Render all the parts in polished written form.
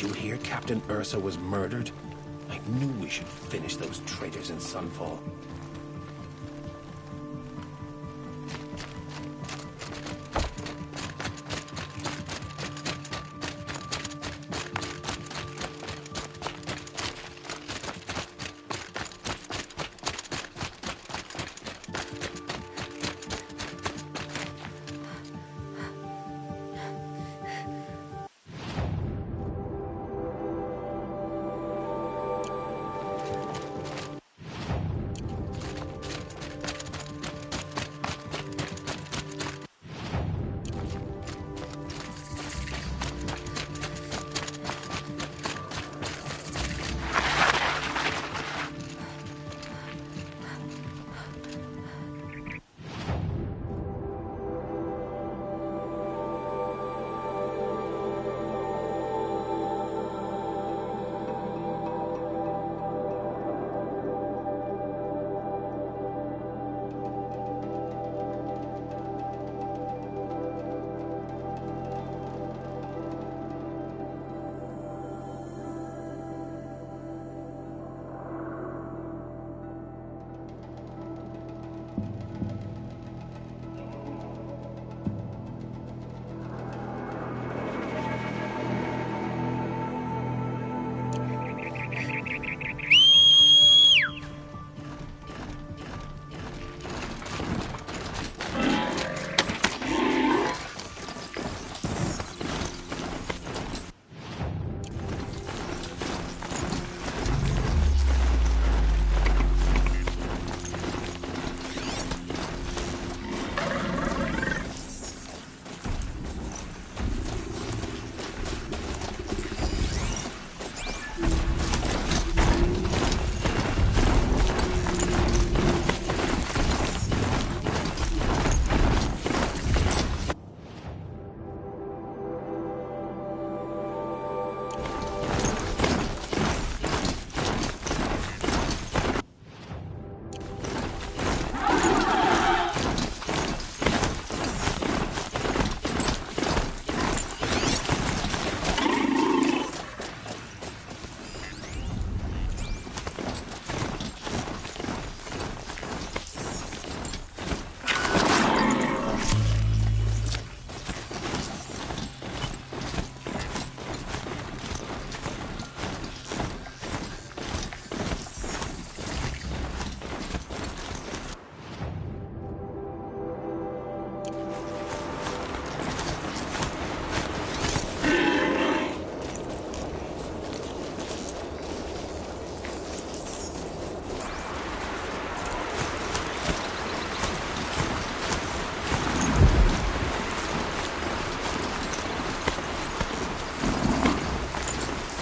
you hear Captain Ursa was murdered? I knew we should finish those traitors in Sunfall.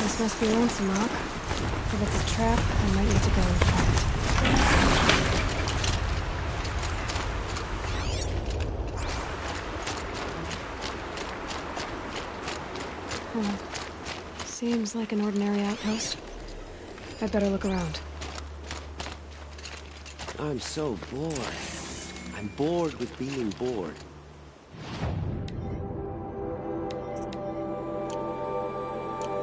This must be Lonesome Rock. If it's a trap, I might need to go and try it. Seems like an ordinary outpost. I'd better look around. I'm so bored. I'm bored with being bored.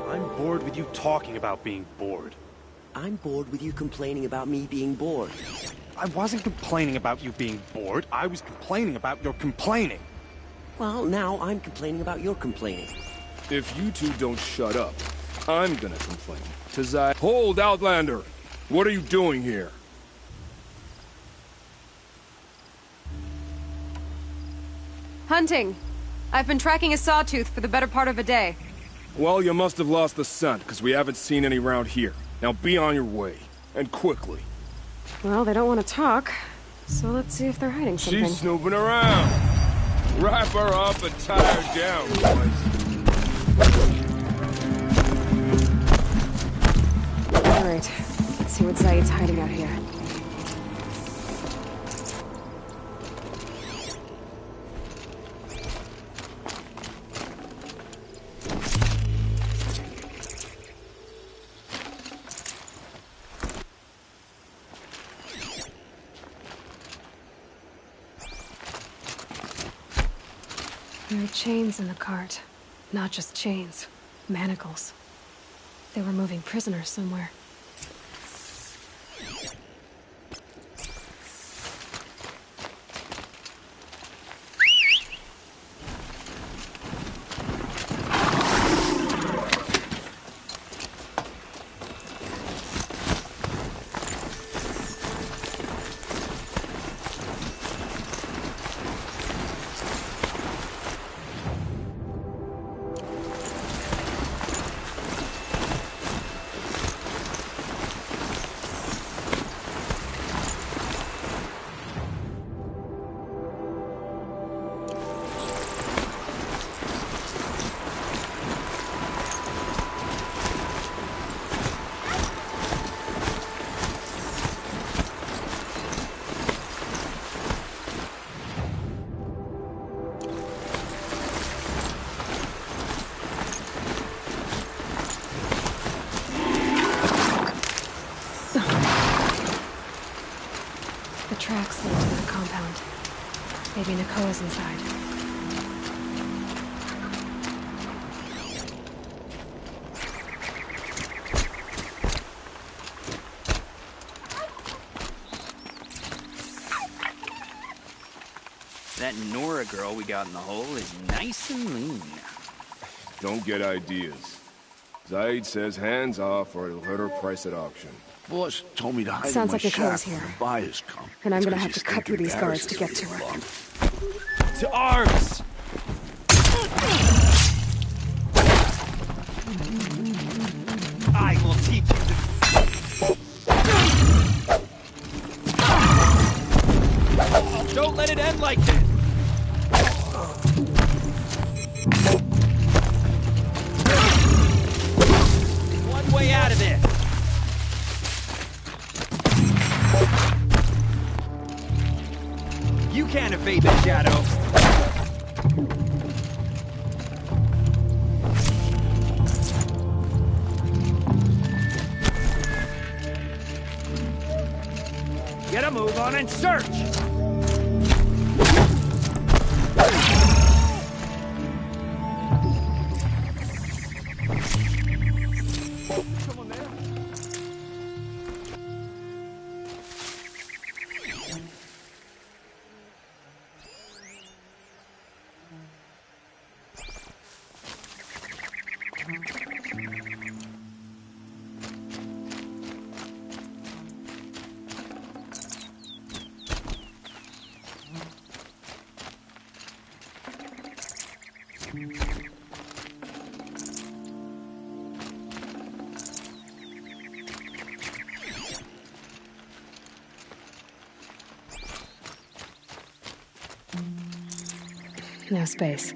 I'm bored with you talking about being bored. I'm bored with you complaining about me being bored. I wasn't complaining about you being bored. I was complaining about your complaining. Well, now I'm complaining about your complaining. If you two don't shut up, I'm gonna complain. 'Cause Hold, Outlander! What are you doing here? Hunting. I've been tracking a sawtooth for the better part of a day. Well, you must have lost the scent, because we haven't seen any round here. Now be on your way. And quickly. Well, they don't want to talk, so let's see if they're hiding something. She's snooping around. Wrap her up and tie her down, boys. Alright, let's see what Zaid's hiding out here. There are chains in the cart. Not just chains. Manacles. They were moving prisoners somewhere. The tracks lead to the compound. Maybe Nakoa's inside. That Nora girl we got in the hole is nice and lean. Don't get ideas. Zaid says hands off or it'll hurt her price at auction. Boss told me to hide Sounds in my like Nakoa's shack when here. the buyers come. And I'm It's gonna 'cause have to she's cut through thinking these guards to Paris get is to her. long. To arms! I will teach you to... Don't let it end like this! One way out of this! You can't evade the shadow! Get a move on and search! Someone there? No space.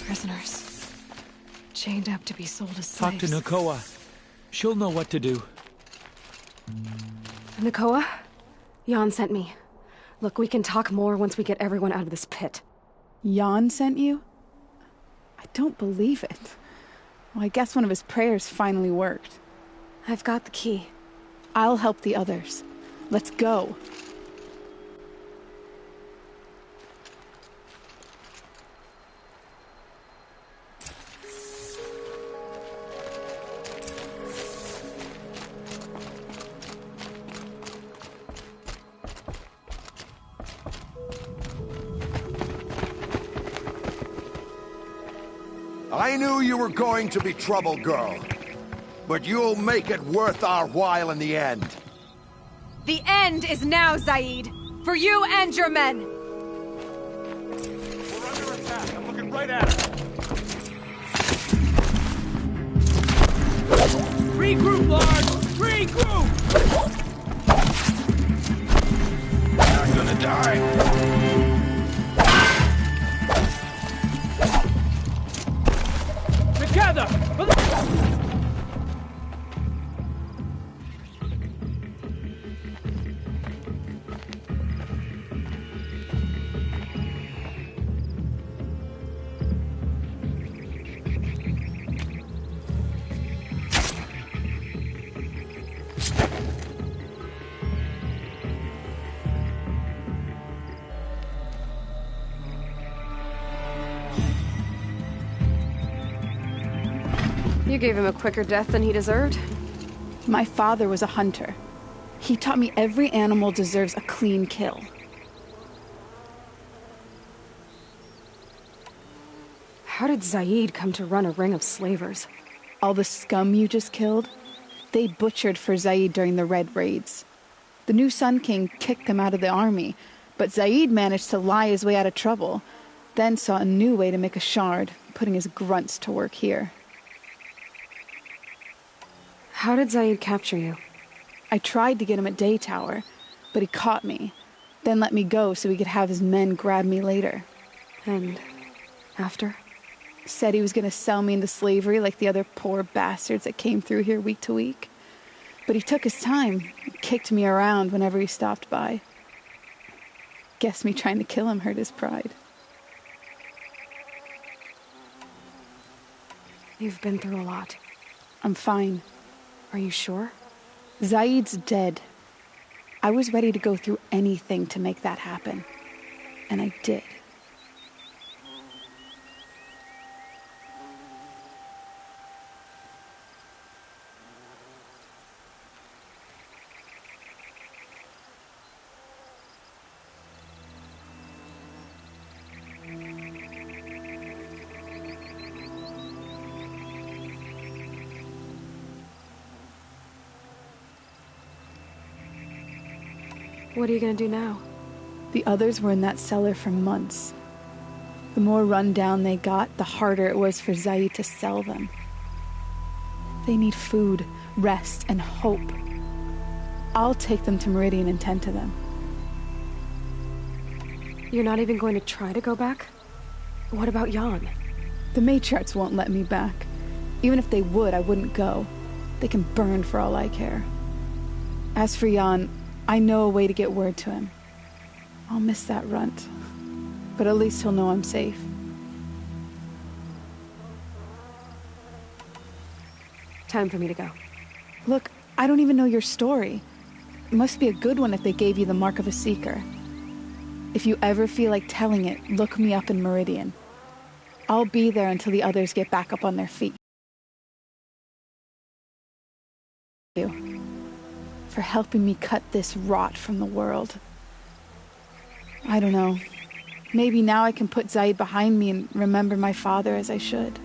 Prisoners. Chained up to be sold as Talk slaves. to Nakoa. She'll know what to do. Nakoa? Jan sent me. Look, we can talk more once we get everyone out of this pit. Jan sent you? I don't believe it. Well, I guess one of his prayers finally worked. I've got the key. I'll help the others. Let's go. I knew you were going to be trouble, girl. But you'll make it worth our while in the end. The end is now, Zaid. For you and your men. We're under attack. I'm looking right at her. Regroup, Lard! Regroup! I'm gonna die. You gave him a quicker death than he deserved. My father was a hunter. He taught me every animal deserves a clean kill. How did Zaid come to run a ring of slavers? All the scum you just killed, they butchered for Zaid during the Red Raids. The new Sun King kicked them out of the army, but Zaid managed to lie his way out of trouble, then saw a new way to make a shard, putting his grunts to work here. How did Zaid capture you? I tried to get him at Day Tower, but he caught me, then let me go so he could have his men grab me later. And after? Said he was going to sell me into slavery like the other poor bastards that came through here week to week. But he took his time, kicked me around whenever he stopped by. Guess me trying to kill him hurt his pride. You've been through a lot. I'm fine. Are you sure? Zaid's dead. I was ready to go through anything to make that happen. And I did. What are you gonna do now? The others were in that cellar for months. The more run down they got, the harder it was for Zaid to sell them. They need food, rest, and hope. I'll take them to Meridian and tend to them. You're not even going to try to go back? What about Jan? The matriarchs won't let me back. Even if they would, I wouldn't go. They can burn for all I care. As for Jan, I know a way to get word to him. I'll miss that runt, but at least he'll know I'm safe. Time for me to go. Look, I don't even know your story. It must be a good one if they gave you the mark of a seeker. If you ever feel like telling it, look me up in Meridian. I'll be there until the others get back up on their feet. Thank you for helping me cut this rot from the world. I don't know. Maybe now I can put Zaid behind me and remember my father as I should.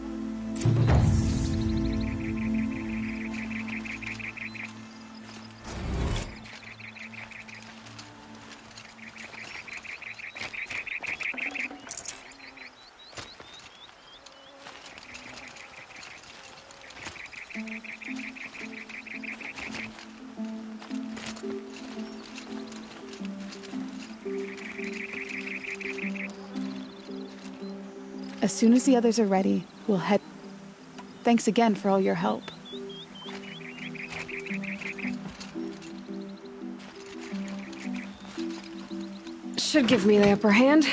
As soon as the others are ready, we'll head. Thanks again for all your help. Should give me the upper hand.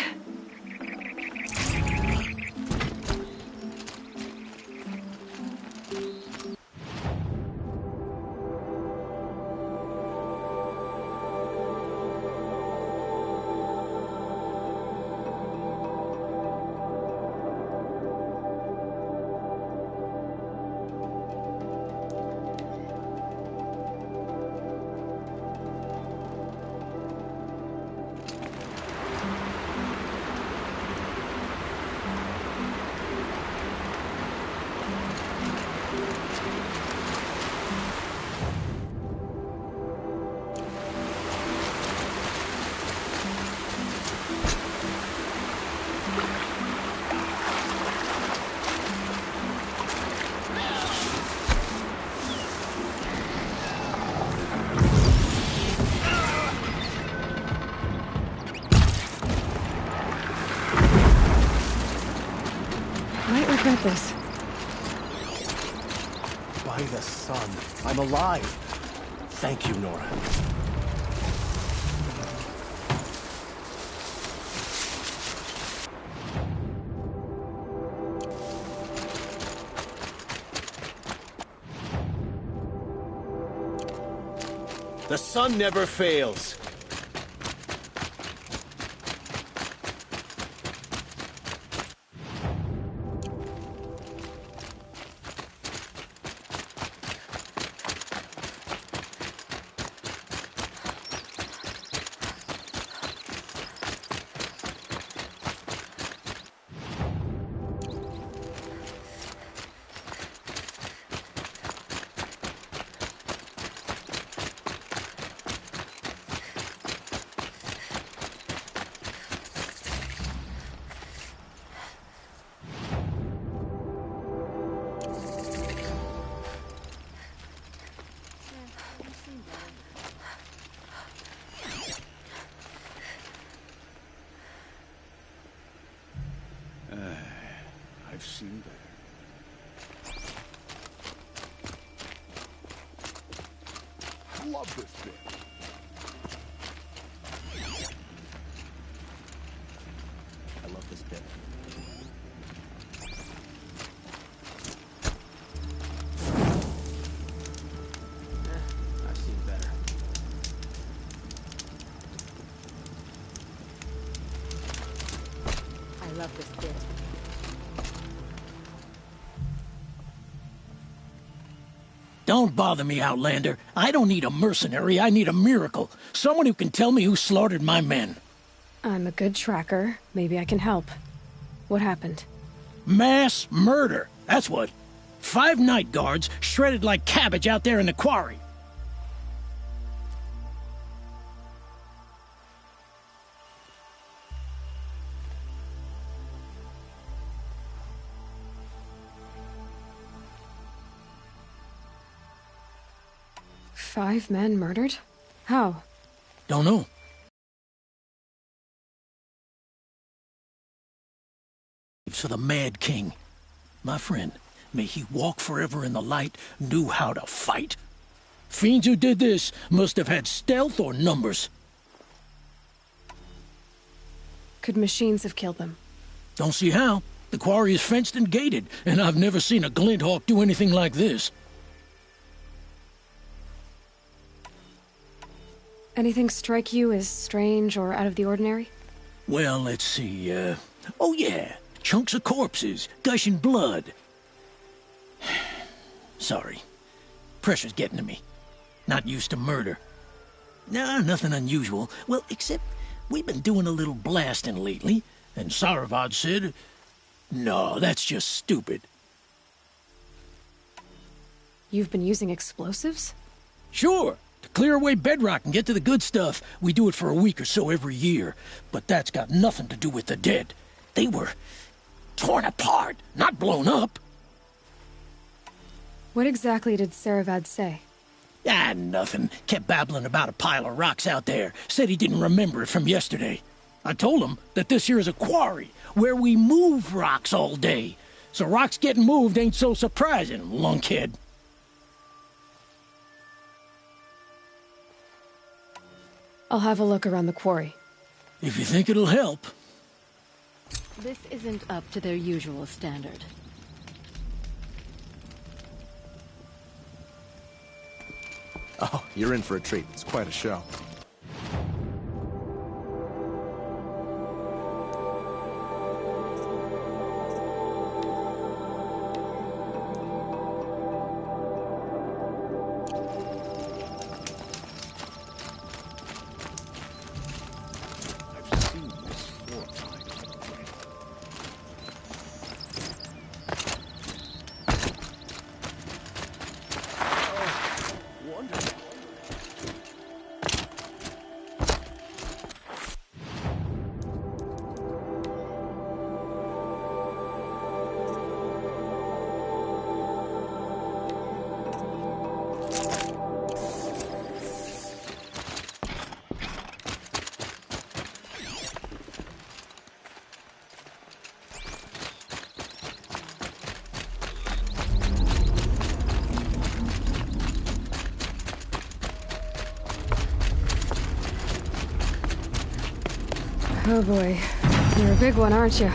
Regret this. By the sun, I'm alive. Thank you, Nora. The sun never fails. I've seen better. I love this bit. I love this bit. I've seen better. I love this bit. Don't bother me, Outlander. I don't need a mercenary, I need a miracle. Someone who can tell me who slaughtered my men. I'm a good tracker. Maybe I can help. What happened? Mass murder, that's what. 5 night guards shredded like cabbage out there in the quarry. Five men murdered? How? Don't know. For the Mad King. My friend, may he walk forever in the light, knew how to fight. Fiends who did this must have had stealth or numbers. Could machines have killed them? Don't see how. The quarry is fenced and gated, and I've never seen a Glinthawk do anything like this. Anything strike you as strange or out of the ordinary? Well, let's see, oh yeah, chunks of corpses, gushing blood. Sorry. Pressure's getting to me. Not used to murder. Nah, nothing unusual. Well, except we've been doing a little blasting lately, and Saravad said, no, that's just stupid. You've been using explosives? Sure. To clear away bedrock and get to the good stuff, we do it for a week or so every year. But that's got nothing to do with the dead. They were torn apart, not blown up. What exactly did Saravad say? Ah, nothing. Kept babbling about a pile of rocks out there. Said he didn't remember it from yesterday. I told him that this here is a quarry, where we move rocks all day. So rocks getting moved ain't so surprising, lunkhead. I'll have a look around the quarry. If you think it'll help. This isn't up to their usual standard. Oh, you're in for a treat. It's quite a show. Oh boy. You're a big one, aren't you?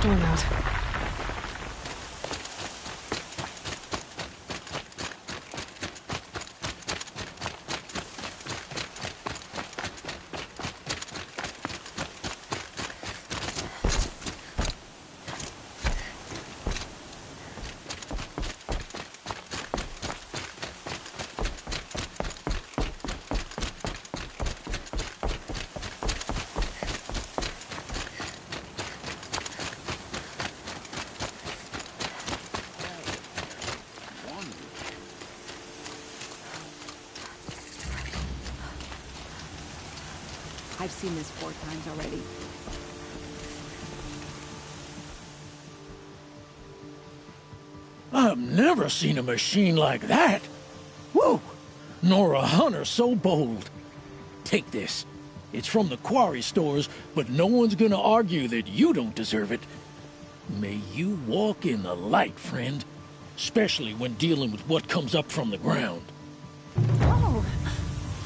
storm out. I've seen this 4 times already. I've never seen a machine like that. Whoa! Nor a hunter so bold. Take this. It's from the quarry stores, but no one's gonna argue that you don't deserve it. May you walk in the light, friend. Especially when dealing with what comes up from the ground. Oh,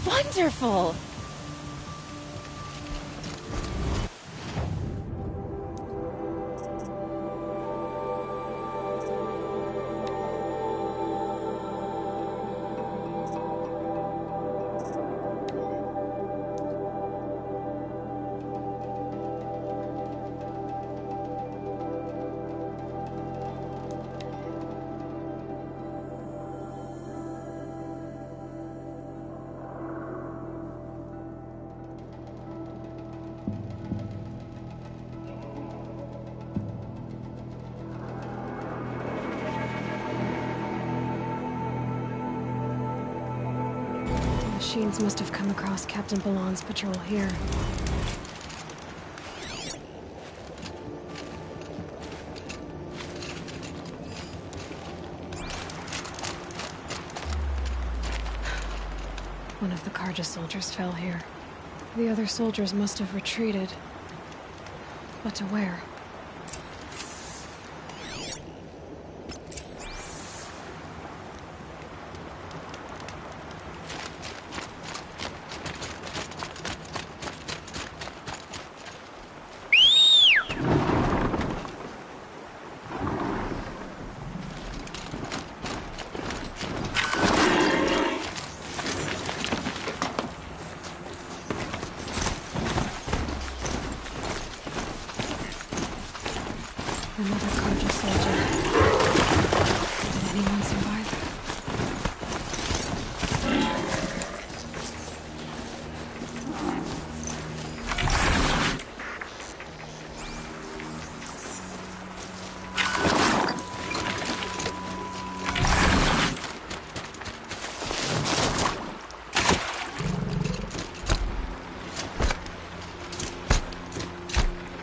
wonderful! Machines must have come across Captain Ballon's patrol here. One of the Carja soldiers fell here. The other soldiers must have retreated. But to where? Another Carja soldier. Did anyone survive?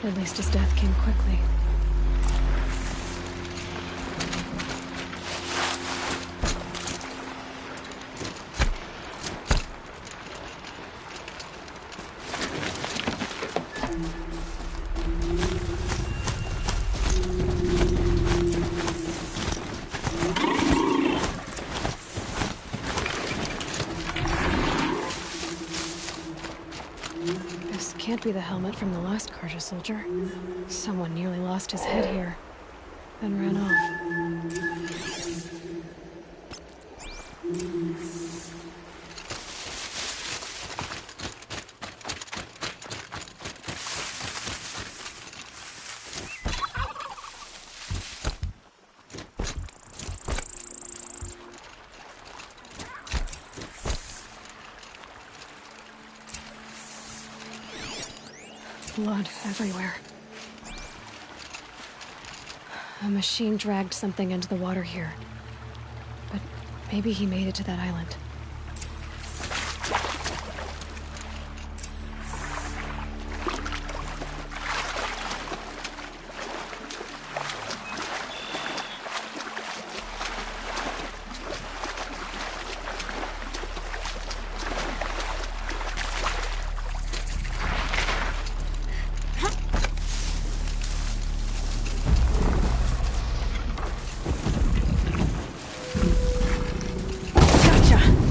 At least his death came quickly. This can't be the helmet from the last Carja soldier. Someone nearly lost his head here, then ran off. Blood everywhere. A machine dragged something into the water here. But maybe he made it to that island. Gotcha!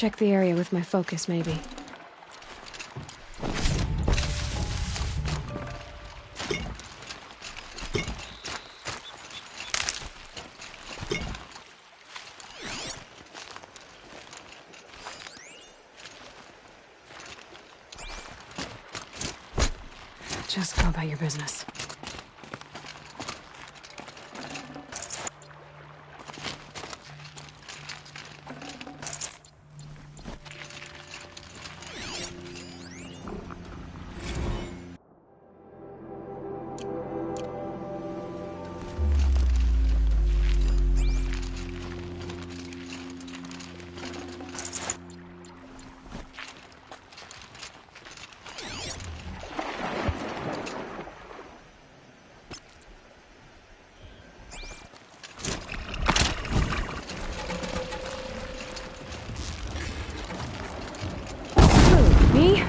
Check the area with my focus, maybe. Just go about your business. Me?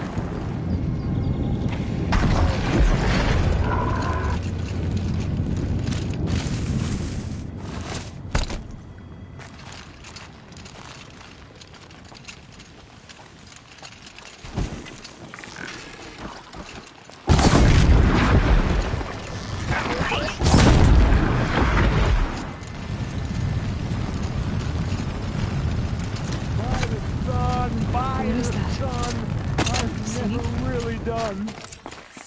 What is that? I'm never really done.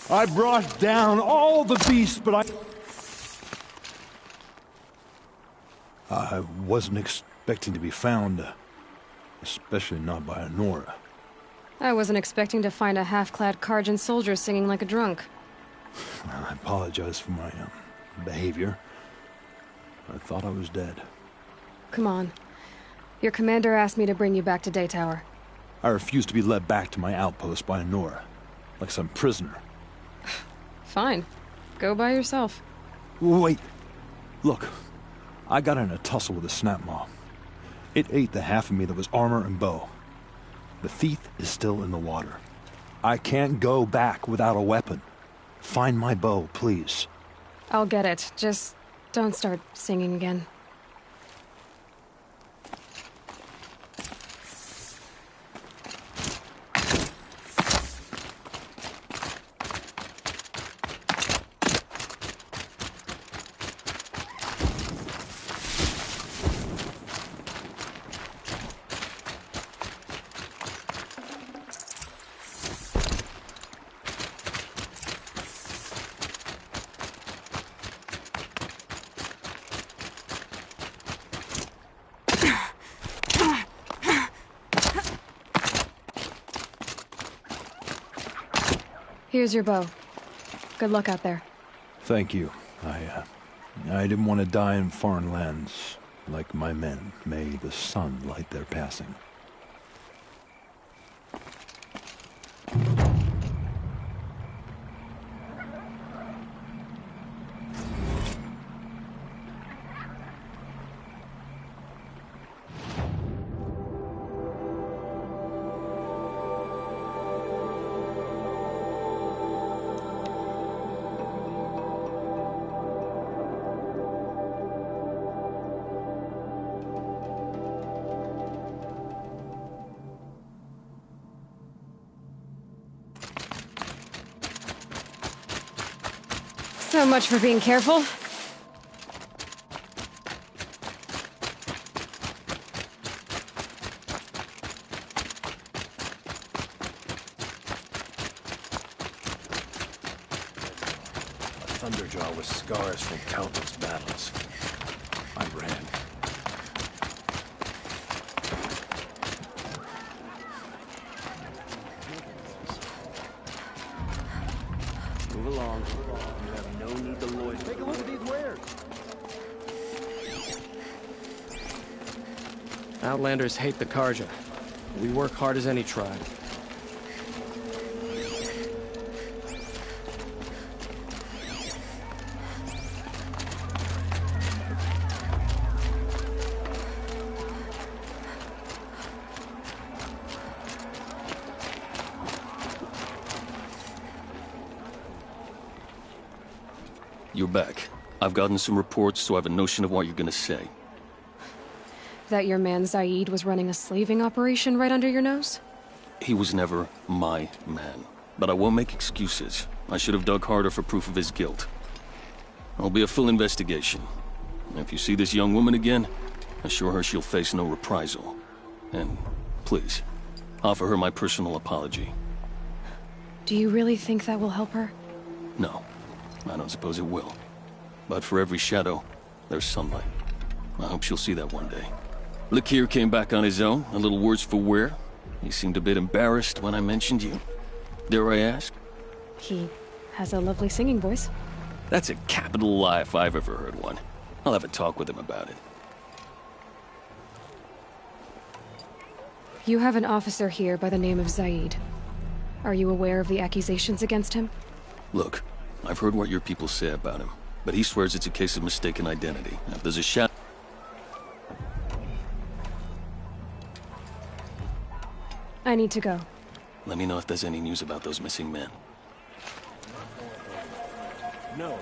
I brought down all the beasts, but I wasn't expecting to be found, especially not by Anora. I wasn't expecting to find a half-clad Karjan soldier singing like a drunk. I apologize for my behavior. I thought I was dead. Come on. Your commander asked me to bring you back to Daytower. I refused to be led back to my outpost by Anora, like some prisoner. Fine. Go by yourself. Wait. Look, I got in a tussle with a snapmaw. It ate the half of me that was armor and bow. The thief is still in the water. I can't go back without a weapon. Find my bow, please. I'll get it. Just don't start singing again. Here's your bow. Good luck out there. Thank you. I didn't want to die in foreign lands, like my men. May the sun light their passing. So much for being careful. Thunderjaw with scars from countless battles. I ran. Move along. You have no need to loiter. Take a look at these wares. Outlanders hate the Karja. We work hard as any tribe. You're back. I've gotten some reports, so I have a notion of what you're gonna say. That your man Zaid was running a slaving operation right under your nose? He was never my man. But I won't make excuses. I should have dug harder for proof of his guilt. There'll be a full investigation. And if you see this young woman again, assure her she'll face no reprisal. And please, offer her my personal apology. Do you really think that will help her? No, I don't suppose it will. But for every shadow, there's sunlight. I hope she'll see that one day. Lakir came back on his own, a little worse for wear. He seemed a bit embarrassed when I mentioned you. Dare I ask? He has a lovely singing voice. That's a capital lie if I've ever heard one. I'll have a talk with him about it. You have an officer here by the name of Zaid. Are you aware of the accusations against him? Look, I've heard what your people say about him, but he swears it's a case of mistaken identity. If there's a shadow... I need to go. Let me know if there's any news about those missing men. No.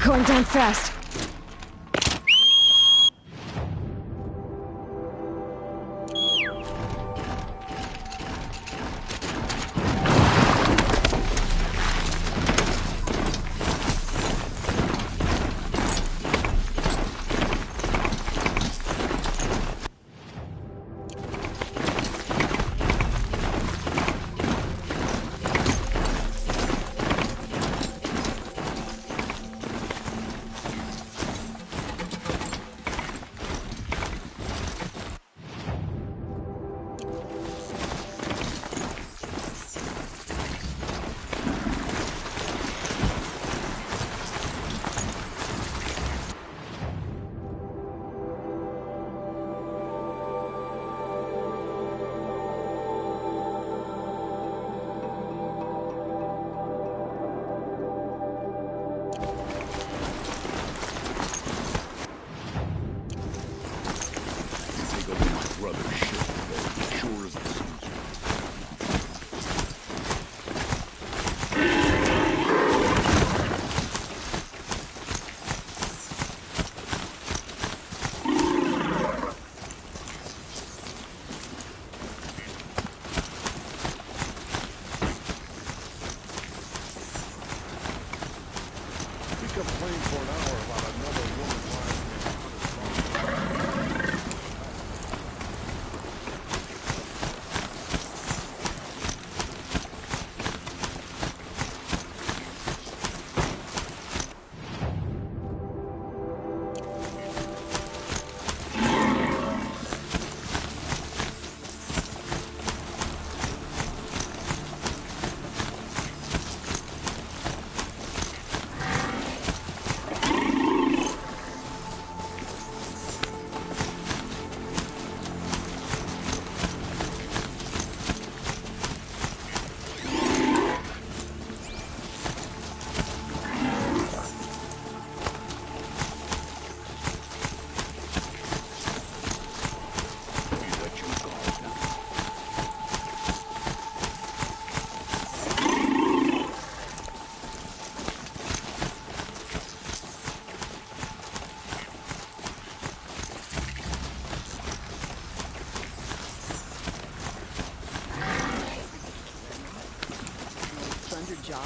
Going down fast.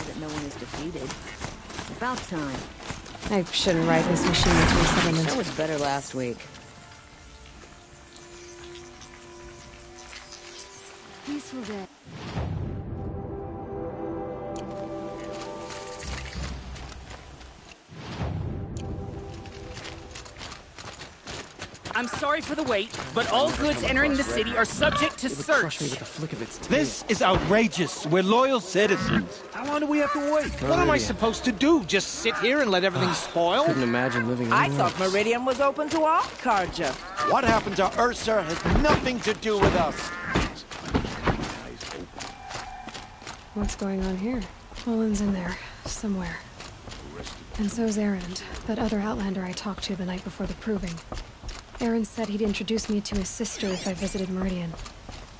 That no one is defeated. About time. I shouldn't ride this machine into a settlement. That was better last week. Peaceful day. I'm sorry for the wait, but all goods entering the city are subject to search. This is outrageous. We're loyal citizens. How long do we have to wait? What am I supposed to do? Just sit here and let everything spoil? Couldn't imagine living I thought Meridian was open to all Carja. What happened to Ursa has nothing to do with us. What's going on here? Olin's in there, somewhere. And so's Erend, that other Outlander I talked to the night before the proving. Erend said he'd introduce me to his sister if I visited Meridian.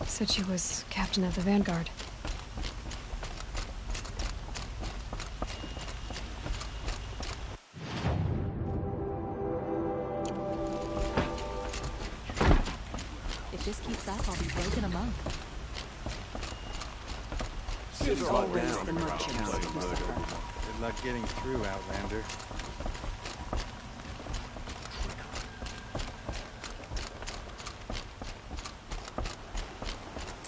Said she was captain of the Vanguard. If this keeps up, I'll be broken among. Good luck getting through, Outlander.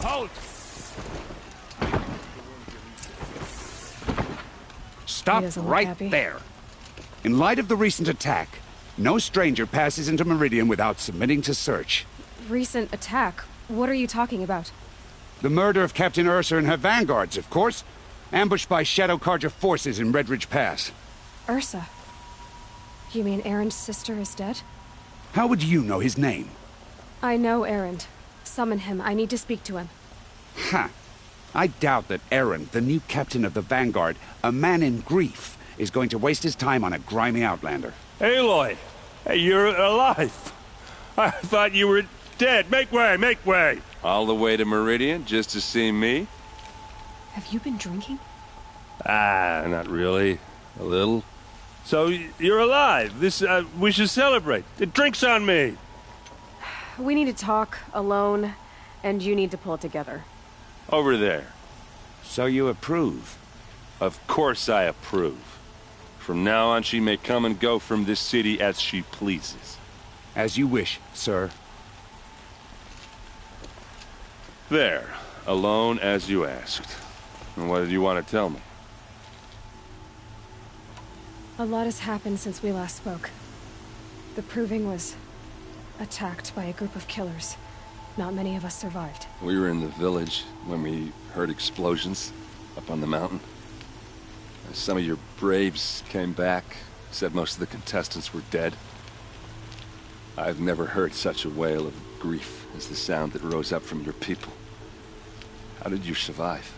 Halt! Stop right there. In light of the recent attack, no stranger passes into Meridian without submitting to search. Recent attack? What are you talking about? The murder of Captain Ursa and her vanguards, of course. Ambushed by Shadow Carja forces in Redridge Pass. Ursa? You mean Erend's sister is dead? How would you know his name? I know Erend. Summon him. I need to speak to him. Ha! I doubt that Erend, the new captain of the Vanguard, a man in grief, is going to waste his time on a grimy Outlander. Aloy! Hey, you're alive! I thought you were dead. Make way, make way! All the way to Meridian just to see me? Have you been drinking? Ah, not really. A little. So, you're alive. We should celebrate. The drink's on me! We need to talk, alone, and you need to pull it together. Over there. So you approve? Of course I approve. From now on, she may come and go from this city as she pleases. As you wish, sir. There. Alone as you asked. And what did you want to tell me? A lot has happened since we last spoke. The Proving was attacked by a group of killers. Not many of us survived. We were in the village when we heard explosions up on the mountain. Some of your braves came back, said most of the contestants were dead. I've never heard such a wail of grief as the sound that rose up from your people. How did you survive?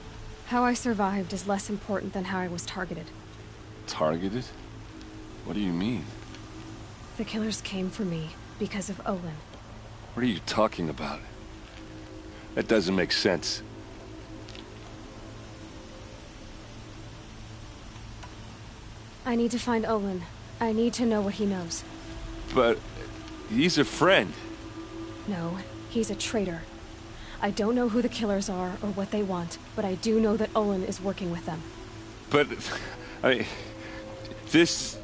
How I survived is less important than how I was targeted. Targeted? What do you mean? The killers came for me because of Olin. What are you talking about? That doesn't make sense. I need to find Olin. I need to know what he knows. But he's a friend. No, he's a traitor. I don't know who the killers are or what they want, but I do know that Olin is working with them. But, this...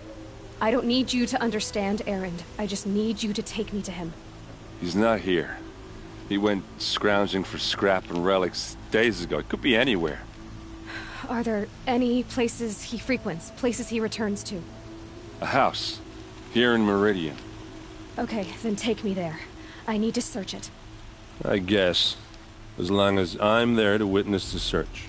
I don't need you to understand, Erend. I just need you to take me to him. He's not here. He went scrounging for scrap and relics days ago. It could be anywhere. Are there any places he frequents, places he returns to? A house. Here in Meridian. Okay, then take me there. I need to search it. I guess. As long as I'm there to witness the search.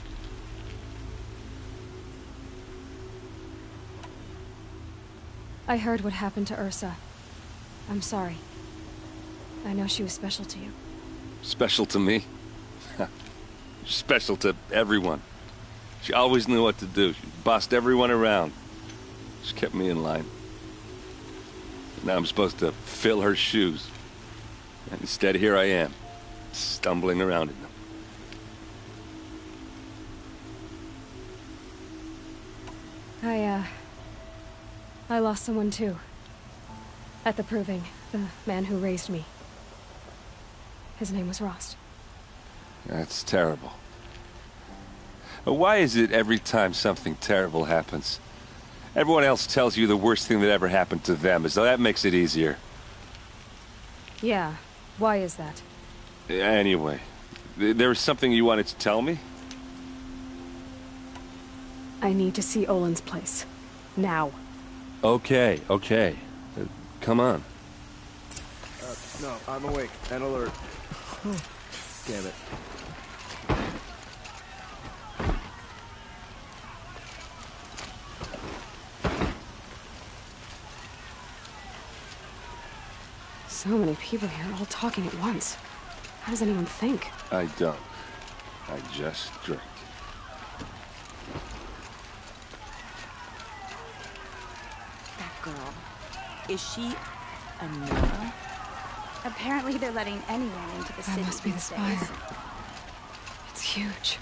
I heard what happened to Ursa. I'm sorry. I know she was special to you. Special to me? Special to everyone. She always knew what to do. She bossed everyone around. She kept me in line. Now I'm supposed to fill her shoes. And instead, here I am, stumbling around in them. I lost someone too. At the Proving, the man who raised me. His name was Rost. That's terrible. Why is it every time something terrible happens, everyone else tells you the worst thing that ever happened to them, as though that makes it easier? Yeah, why is that? Anyway, There was something you wanted to tell me? I need to see Olin's place. Now. Okay. Come on. No, I'm awake and alert. Damn it. So many people here, all talking at once. How does anyone think? I don't. I just drink. That girl. Is she a Nora? Apparently they're letting anyone into the city. That must be the these spire. days. It's huge.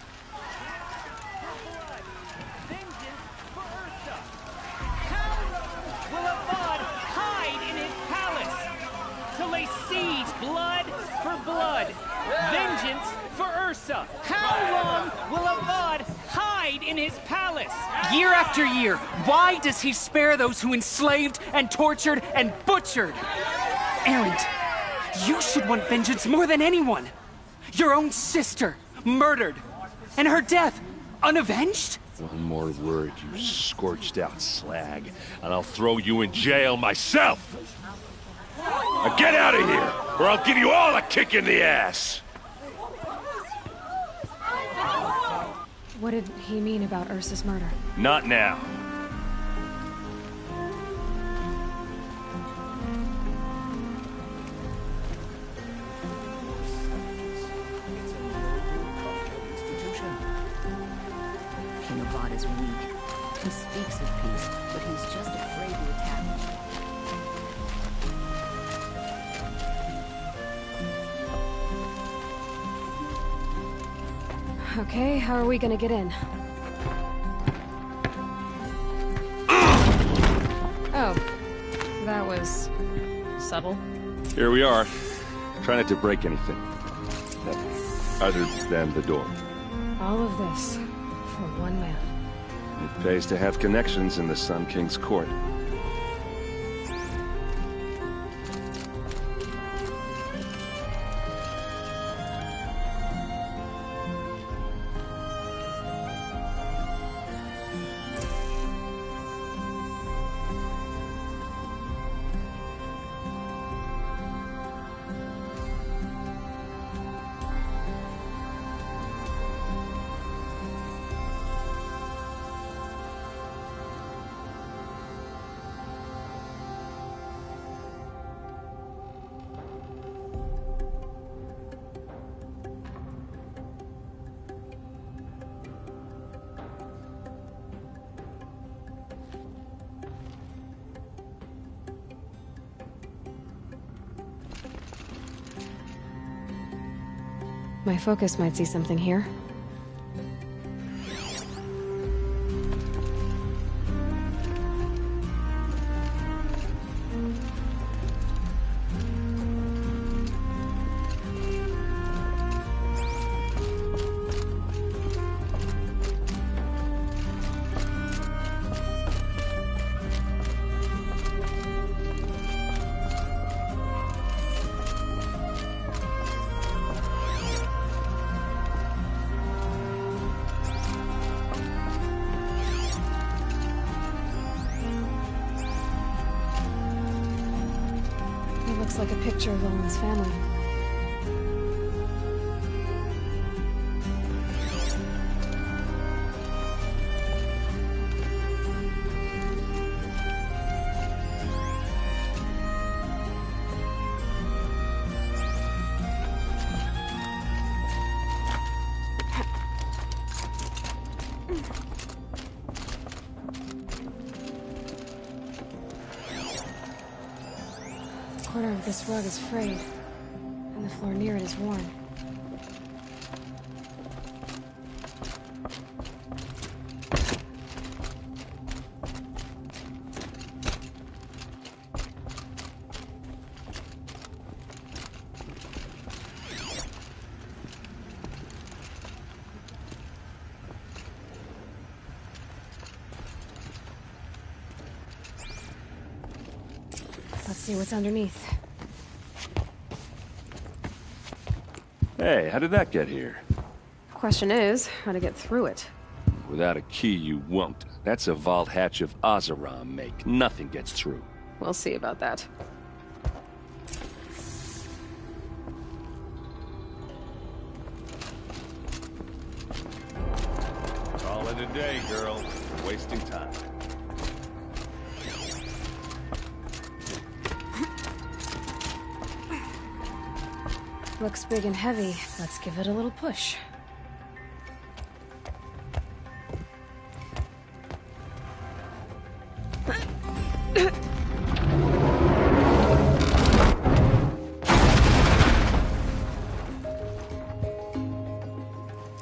Will Avad hide in his palace to lay siege, blood for blood, vengeance for Ursa? How long will Avad hide in his palace? Year after year, why does he spare those who enslaved and tortured and butchered? Erend, you should want vengeance more than anyone. Your own sister, murdered, and her death, unavenged? One more word, you scorched out slag, and I'll throw you in jail myself! Now get out of here, or I'll give you all a kick in the ass! What did he mean about Ursa's murder? Not now. King Avad is weak. He speaks of peace, but he's just afraid to attack. Okay, how are we gonna get in? Oh, that was subtle. Here we are. Try not to break anything. Other than the door. All of this for one man. It pays to have connections in the Sun King's court. My focus might see something here. Looks like a picture of Olin's family. The corner of this rug is frayed, and the floor near it is worn. Let's see what's underneath. Hey, how did that get here? Question is, how to get through it. Without a key, you won't. That's a vault hatch of Oseram make. Nothing gets through. We'll see about that. Call it a day, girl. You're wasting time. Looks big and heavy. Let's give it a little push.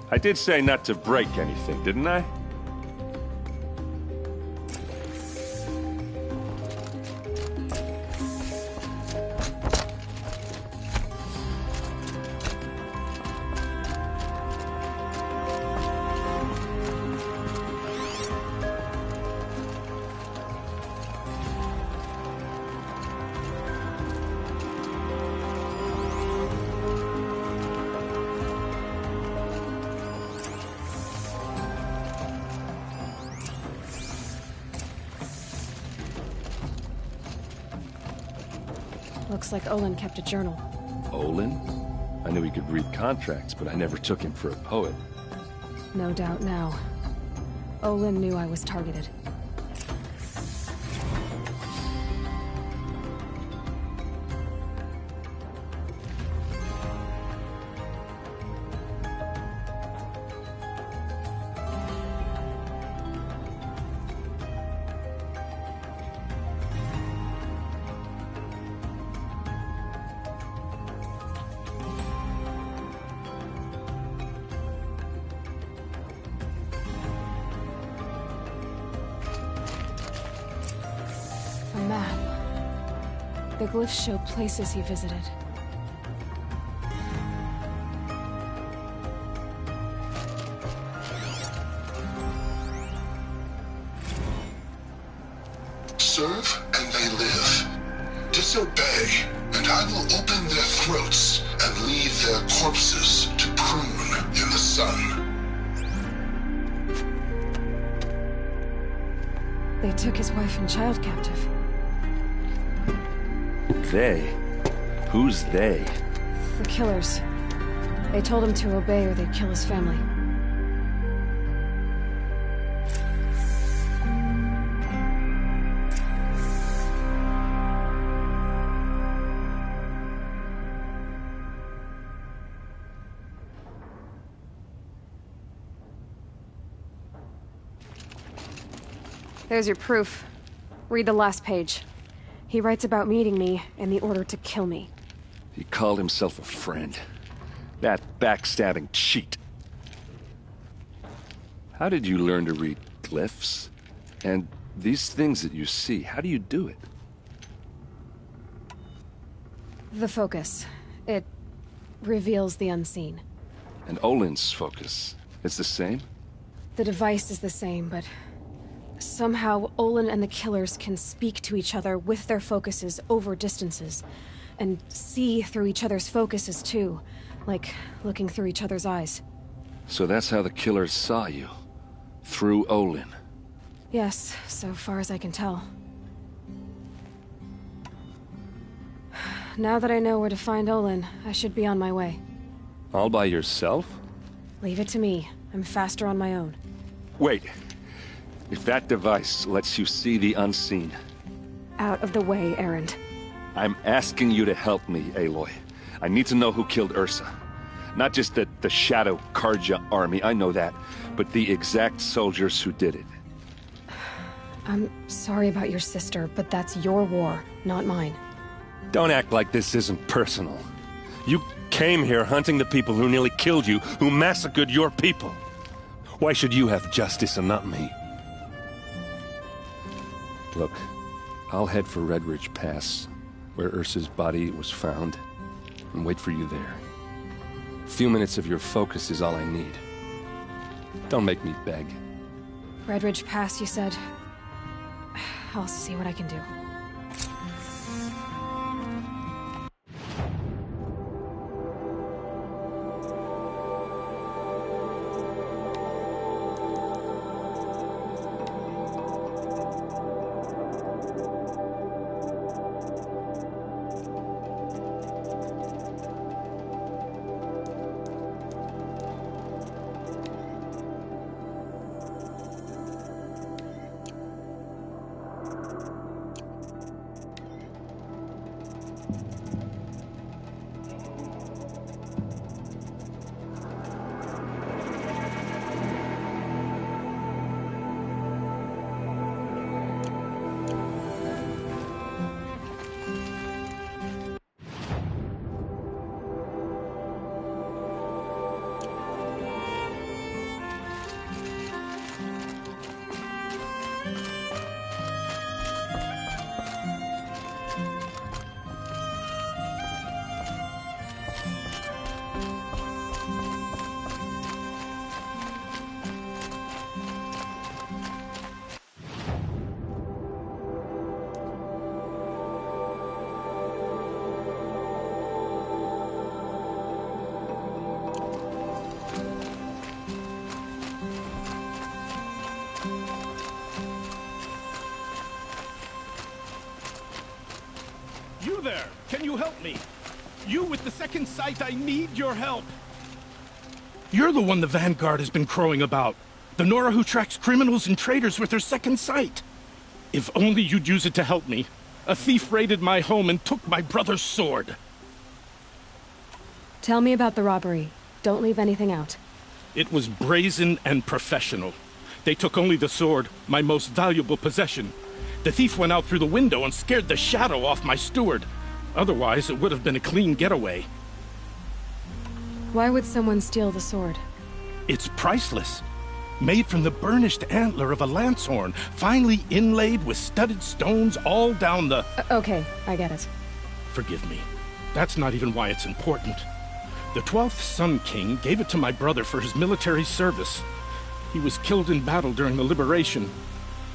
I did say not to break anything, didn't I? Looks like Olin kept a journal. Olin? I knew he could read contracts, but I never took him for a poet. No doubt now. Olin knew I was targeted. A map. The glyphs show places he visited. Serve and they live. Disobey, and I will open their throats and leave their corpses to prune in the sun. They took his wife and child captive. They? Who's they? The killers. They told him to obey or they'd kill his family. There's your proof. Read the last page. He writes about meeting me and the order to kill me. He called himself a friend. That backstabbing cheat. How did you learn to read glyphs? And these things that you see, how do you do it? The focus. It reveals the unseen. And Olin's focus, it's the same? The device is the same, but somehow Olin and the killers can speak to each other with their focuses over distances, and see through each other's focuses too, like looking through each other's eyes. So that's how the killers saw you? Through Olin? Yes, so far as I can tell. Now that I know where to find Olin, I should be on my way. All by yourself? Leave it to me. I'm faster on my own. Wait. If that device lets you see the unseen... Out of the way, Erend. I'm asking you to help me, Aloy. I need to know who killed Ursa. Not just the Shadow Karja army, I know that, but the exact soldiers who did it. I'm sorry about your sister, but that's your war, not mine. Don't act like this isn't personal. You came here hunting the people who nearly killed you, who massacred your people. Why should you have justice and not me? Look, I'll head for Red Ridge Pass, where Ursa's body was found, and wait for you there. A few minutes of your focus is all I need. Don't make me beg. Red Ridge Pass, you said? I'll see what I can do. there! Can you help me? You with the second sight, I need your help! You're the one the Vanguard has been crowing about. The Nora who tracks criminals and traitors with her second sight. If only you'd use it to help me. A thief raided my home and took my brother's sword. Tell me about the robbery. Don't leave anything out. It was brazen and professional. They took only the sword, my most valuable possession. The thief went out through the window and scared the shadow off my steward. Otherwise, it would have been a clean getaway. Why would someone steal the sword? It's priceless. Made from the burnished antler of a lancehorn, finely inlaid with studded stones all down the... Okay, I get it. Forgive me. That's not even why it's important. The 12th Sun King gave it to my brother for his military service. He was killed in battle during the Liberation.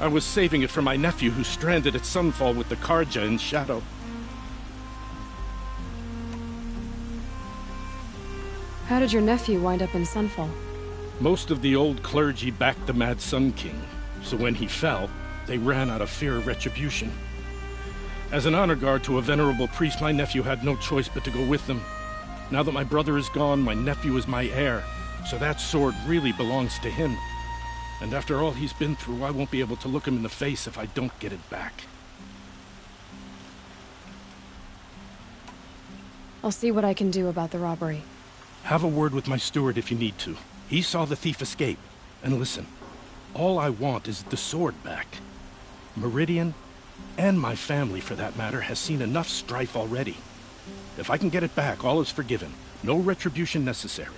I was saving it for my nephew who's stranded at Sunfall with the Karja in Shadow. How did your nephew wind up in Sunfall? Most of the old clergy backed the Mad Sun King, so when he fell, they ran out of fear of retribution. As an honor guard to a venerable priest, my nephew had no choice but to go with them. Now that my brother is gone, my nephew is my heir, so that sword really belongs to him. And after all he's been through, I won't be able to look him in the face if I don't get it back. I'll see what I can do about the robbery. Have a word with my steward if you need to. He saw the thief escape. And listen, all I want is the sword back. Meridian, and my family for that matter, has seen enough strife already. If I can get it back, all is forgiven. No retribution necessary.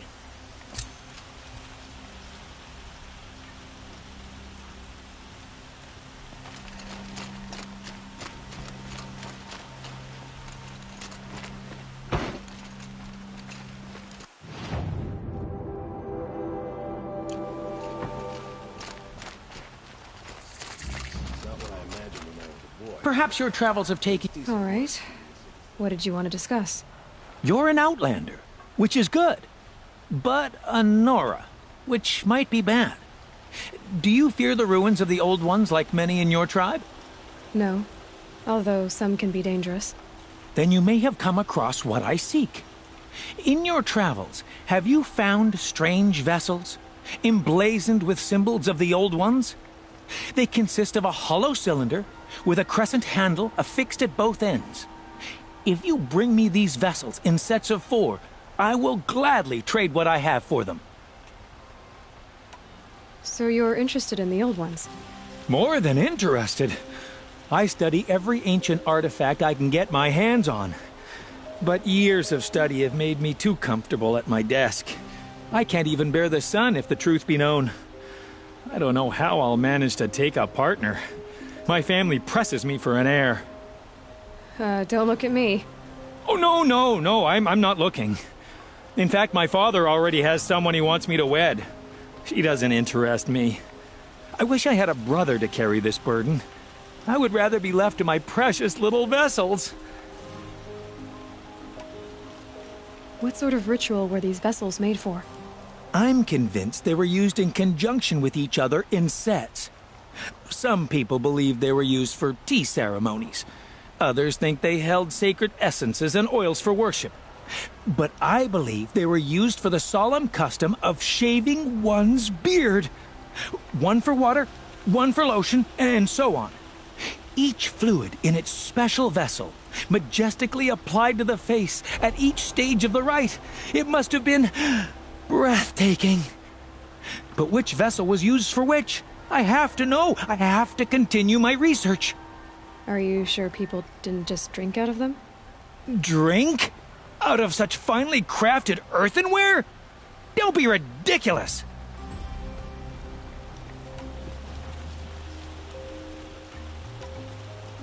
Perhaps your travels have taken... All right. What did you want to discuss? You're an outlander, which is good. But a Nora, which might be bad. Do you fear the ruins of the Old Ones like many in your tribe? No. Although some can be dangerous. Then you may have come across what I seek. In your travels, have you found strange vessels, emblazoned with symbols of the Old Ones? They consist of a hollow cylinder with a crescent handle affixed at both ends. If you bring me these vessels in sets of 4, I will gladly trade what I have for them. So you're interested in the Old Ones? More than interested. I study every ancient artifact I can get my hands on. But years of study have made me too comfortable at my desk. I can't even bear the sun, if the truth be known. I don't know how I'll manage to take a partner. My family presses me for an heir. Don't look at me. Oh, no, I'm not looking. In fact, my father already has someone he wants me to wed. She doesn't interest me. I wish I had a brother to carry this burden. I would rather be left to my precious little vessels. What sort of ritual were these vessels made for? I'm convinced they were used in conjunction with each other in sets. Some people believe they were used for tea ceremonies. Others think they held sacred essences and oils for worship. But I believe they were used for the solemn custom of shaving one's beard. One for water, one for lotion, and so on. Each fluid in its special vessel, majestically applied to the face at each stage of the rite. It must have been breathtaking. But which vessel was used for which? I have to know. I have to continue my research. Are you sure people didn't just drink out of them? Drink? Out of such finely crafted earthenware? Don't be ridiculous!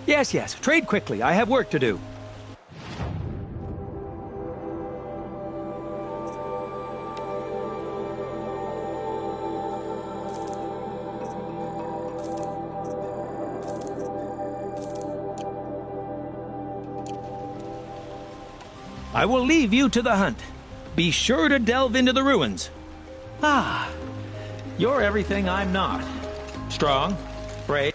Yes, trade quickly. I have work to do. I will leave you to the hunt. Be sure to delve into the ruins. Ah, you're everything I'm not. Strong, brave.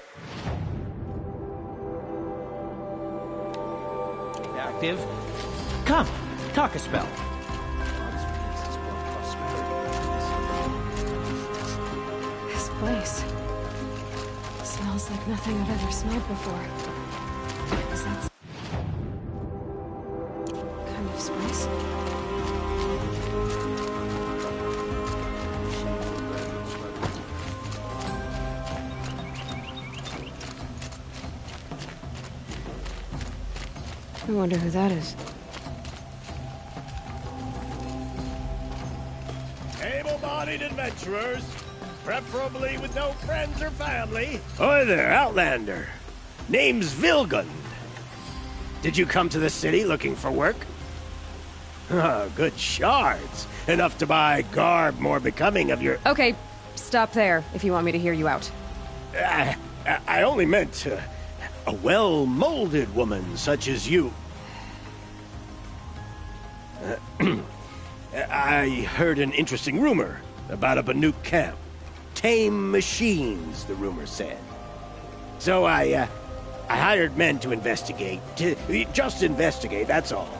detective. Come, talk a spell. This place smells like nothing I've ever smelled before. Is that kind of spice? I wonder who that is. Able-bodied adventurers, preferably with no friends or family. Hi there, Outlander. Name's Vilgund. Did you come to the city looking for work? Oh, good shards. Enough to buy garb more becoming of your... Okay, stop there if you want me to hear you out. I only meant a well-molded woman such as you. I heard an interesting rumor about a Banuk camp. Tame machines, the rumor said. So I hired men to investigate. Just investigate, that's all.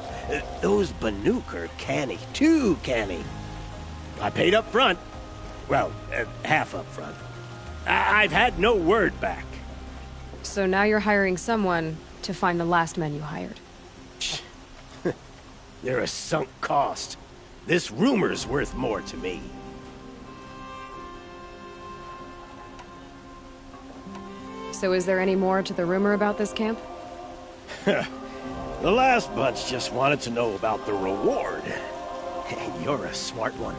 Those Banuk are canny. Too canny. I paid up front. Well, half up front. I've had no word back. So now you're hiring someone to find the last men you hired. They're a sunk cost. This rumor's worth more to me. So is there any more to the rumor about this camp? The last bunch just wanted to know about the reward. You're a smart one.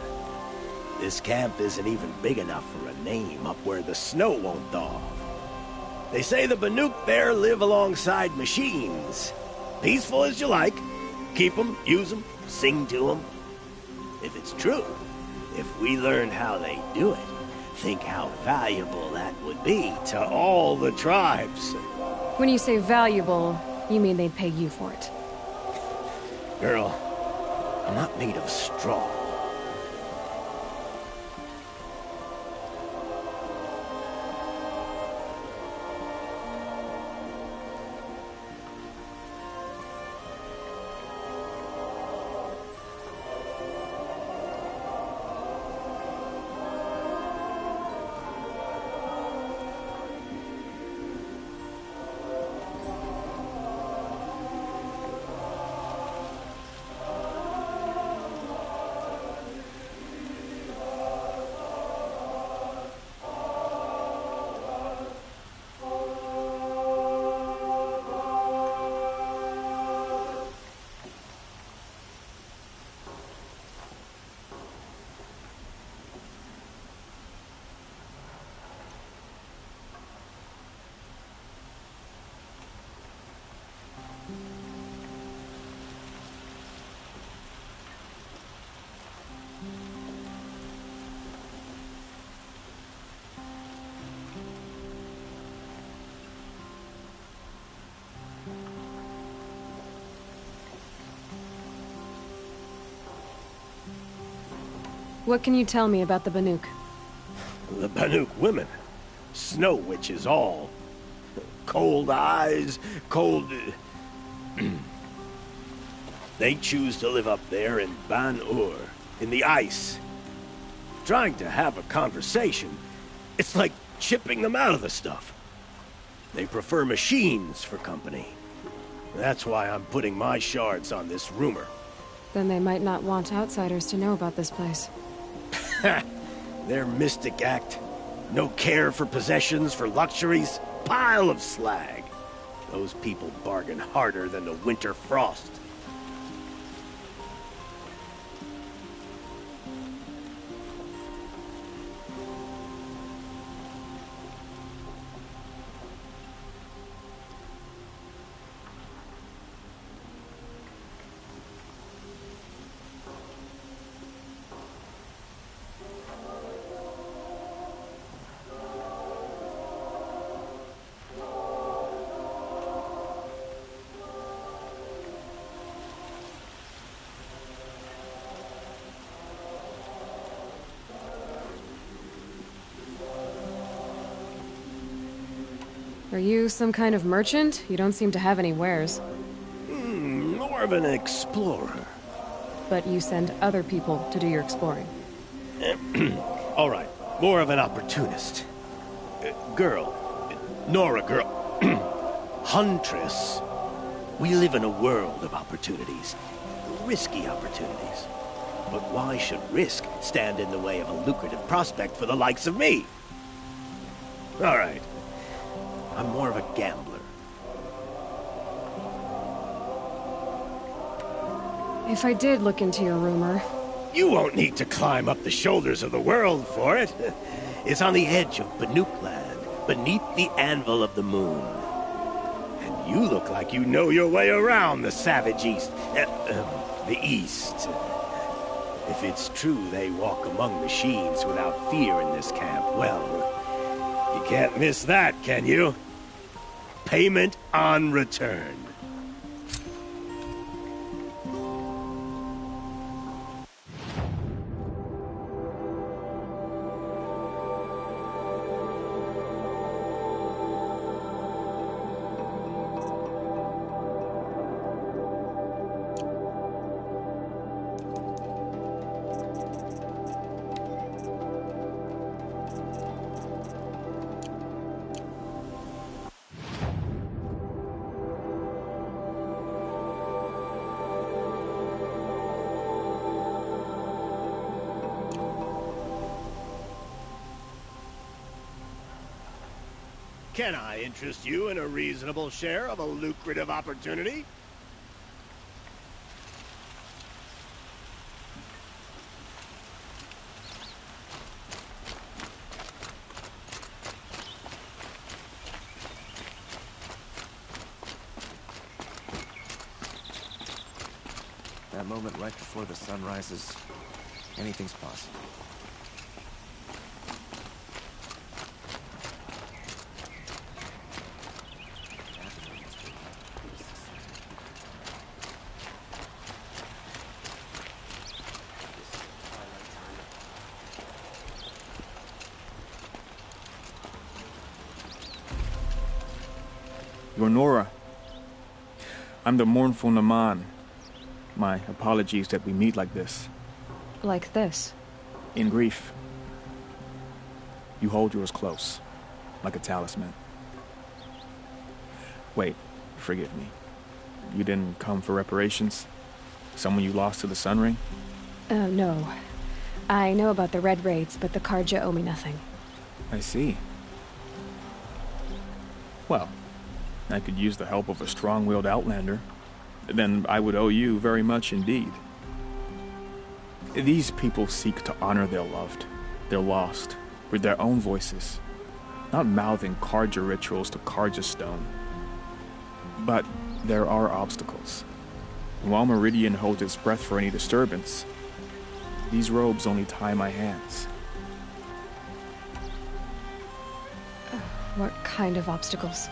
This camp isn't even big enough for a name up where the snow won't thaw. They say the Banuk there live alongside machines. Peaceful as you like. Keep them, use them, sing to them. If it's true, if we learned how they do it, think how valuable that would be to all the tribes. When you say valuable, you mean they'd pay you for it. Girl, I'm not made of straw. What can you tell me about the Banuk? The Banuk women. Snow witches all. Cold eyes, cold... They choose to live up there in Ban-Ur, in the ice. Trying to have a conversation, it's like chipping them out of the stuff. They prefer machines for company. That's why I'm putting my shards on this rumor. Then they might not want outsiders to know about this place. Their mystic act. No care for possessions, for luxuries. Pile of slag. Those people bargain harder than the winter frost. Are you some kind of merchant? You don't seem to have any wares. More more of an explorer. But you send other people to do your exploring. All right, more of an opportunist. Girl. Nora, girl. Huntress. We live in a world of opportunities. Risky opportunities. But why should risk stand in the way of a lucrative prospect for the likes of me? All right. I'm more of a gambler. If I did look into your rumor... You won't need to climb up the shoulders of the world for it. It's on the edge of Banuk land, beneath the anvil of the moon. And you look like you know your way around the savage east. The east. If it's true they walk among machines without fear in this camp, well, you can't miss that, can you? Payment on return. Can I interest you in a reasonable share of a lucrative opportunity? That moment right before the sun rises, anything's possible. You're Nora. I'm the mournful Naman. My apologies that we meet like this. Like this? In grief. You hold yours close, like a talisman. Wait, forgive me. You didn't come for reparations? Someone you lost to the Sun Ring? No. I know about the Red Raids, but the Carja owe me nothing. I see. Well, I could use the help of a strong-willed outlander. Then I would owe you very much indeed. These people seek to honor their loved, their lost, with their own voices, not mouthing Carja rituals to Carja stone. But there are obstacles. While Meridian holds its breath for any disturbance, these robes only tie my hands. What kind of obstacles?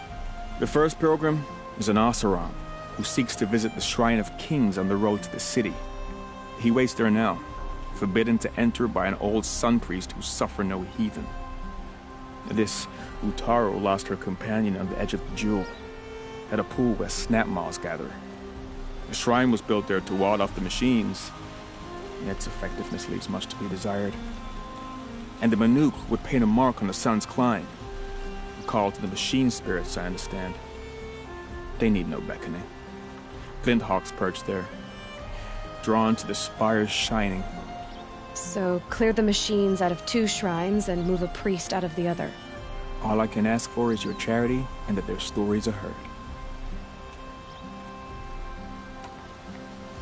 The first pilgrim is an Oseram, who seeks to visit the Shrine of Kings on the road to the city. He waits there now, forbidden to enter by an old sun priest who suffered no heathen. This Utaru lost her companion on the edge of the Jewel, at a pool where snap moths gather. The shrine was built there to ward off the machines, and its effectiveness leaves much to be desired. And the Banuk would paint a mark on the sun's climb, a call to the machine spirits, I understand. They need no beckoning. Flint hawks perch there, drawn to the spires shining. So clear the machines out of 2 shrines and move a priest out of the other. All I can ask for is your charity and that their stories are heard.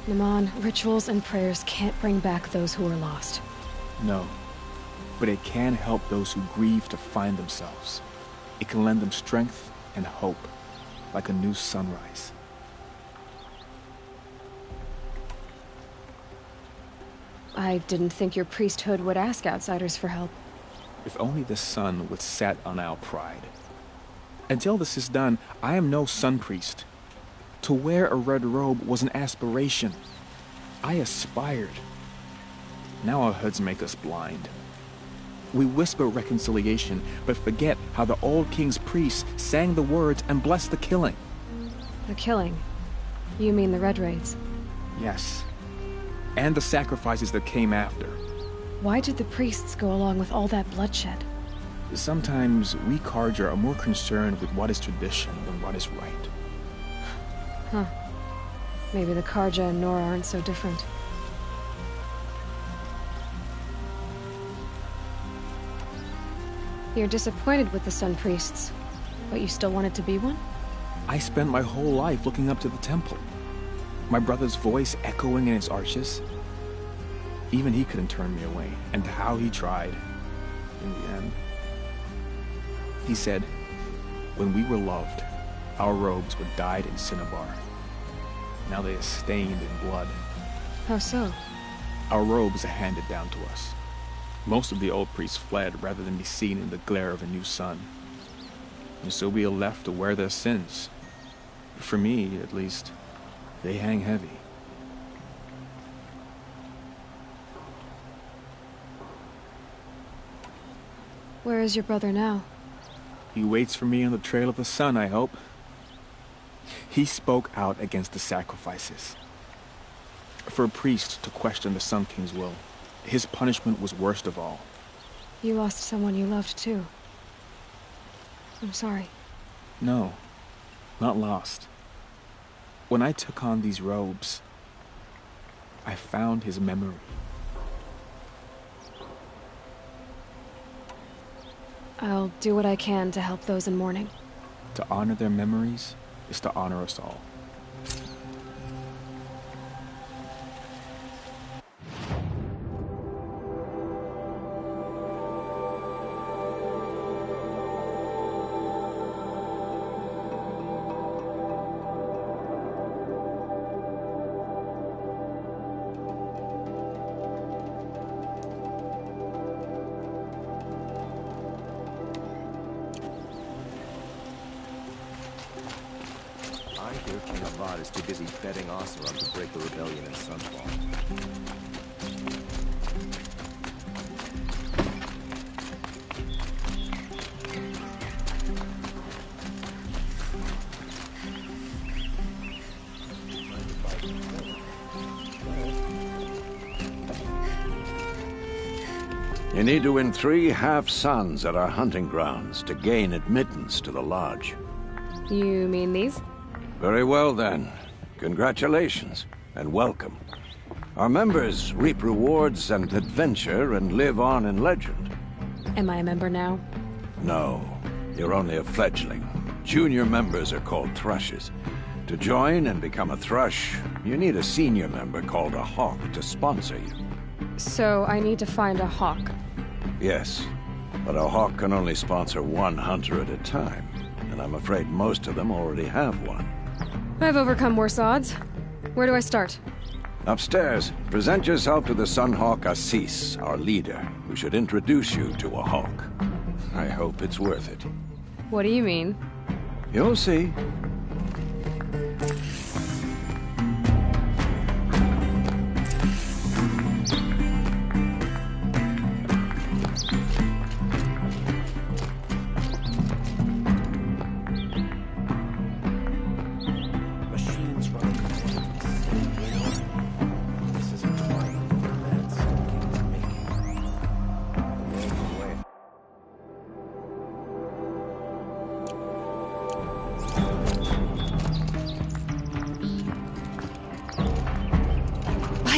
Naman, rituals and prayers can't bring back those who are lost. No, but it can help those who grieve to find themselves. It can lend them strength and hope, like a new sunrise. I didn't think your priesthood would ask outsiders for help. If only the sun would set on our pride. Until this is done, I am no sun priest. To wear a red robe was an aspiration. I aspired. Now our hoods make us blind. We whisper reconciliation, but forget how the old king's priests sang the words and blessed the killing. The killing? You mean the Red Raids? Yes. And the sacrifices that came after. Why did the priests go along with all that bloodshed? Sometimes we Carja are more concerned with what is tradition than what is right. Huh. Maybe the Carja and Nora aren't so different. You're disappointed with the Sun Priests, but you still wanted to be one? I spent my whole life looking up to the temple. My brother's voice echoing in its arches. Even he couldn't turn me away, and how he tried. In the end, he said, when we were loved, our robes were dyed in cinnabar. Now they are stained in blood. How so? Our robes are handed down to us. Most of the old priests fled rather than be seen in the glare of a new sun. And so we are left to wear their sins. For me, at least, they hang heavy. Where is your brother now? He waits for me on the trail of the sun, I hope. He spoke out against the sacrifices. For a priest to question the Sun King's will, his punishment was worst of all. You lost someone you loved too. I'm sorry. No, not lost. When I took on these robes, I found his memory. I'll do what I can to help those in mourning. To honor their memories is to honor us all. King Avad is too busy bedding Oseram to break the rebellion in Sunfall. You need to win 3 half-suns at our hunting grounds to gain admittance to the lodge. You mean these? Very well, then. Congratulations, and welcome. Our members reap rewards and adventure and live on in legend. Am I a member now? No, you're only a fledgling. Junior members are called thrushes. To join and become a thrush, you need a senior member called a hawk to sponsor you. So I need to find a hawk. Yes, but a hawk can only sponsor 1 hunter at a time, and I'm afraid most of them already have one. I've overcome worse odds. Where do I start? Upstairs, present yourself to the Sunhawk Assis, our leader, who should introduce you to a hawk. I hope it's worth it. What do you mean? You'll see.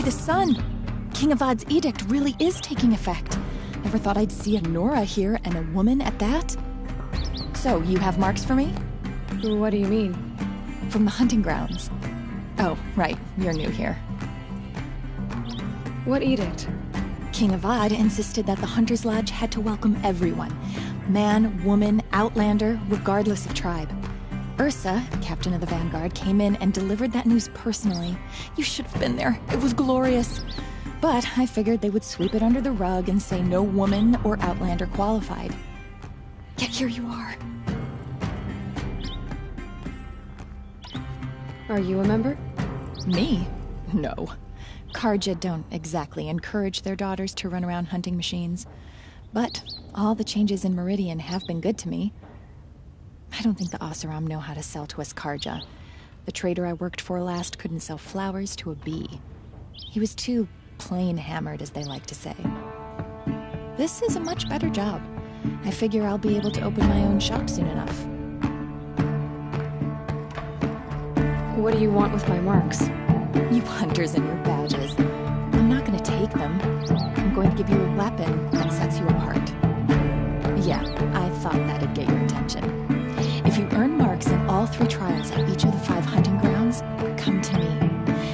The sun! King Avad's edict really is taking effect. Never thought I'd see a Nora here, and a woman at that. So, you have marks for me? What do you mean? From the hunting grounds. Oh, right, you're new here. What edict? King Avad insisted that the Hunter's Lodge had to welcome everyone. Man, woman, outlander, regardless of tribe. Ursa, captain of the Vanguard, came in and delivered that news personally. You should have been there. It was glorious. But I figured they would sweep it under the rug and say no woman or outlander qualified. Yet here you are. Are you a member? Me? No. Carja don't exactly encourage their daughters to run around hunting machines. But all the changes in Meridian have been good to me. I don't think the Oseram know how to sell to us Carja. The trader I worked for last couldn't sell flowers to a bee. He was too plain hammered, as they like to say. This is a much better job. I figure I'll be able to open my own shop soon enough. What do you want with my marks? You hunters and your badges. I'm not going to take them. I'm going to give you a weapon that sets you apart. Yeah, I thought that'd get your attention. If you earn marks in all 3 trials at each of the 5 hunting grounds, come to me.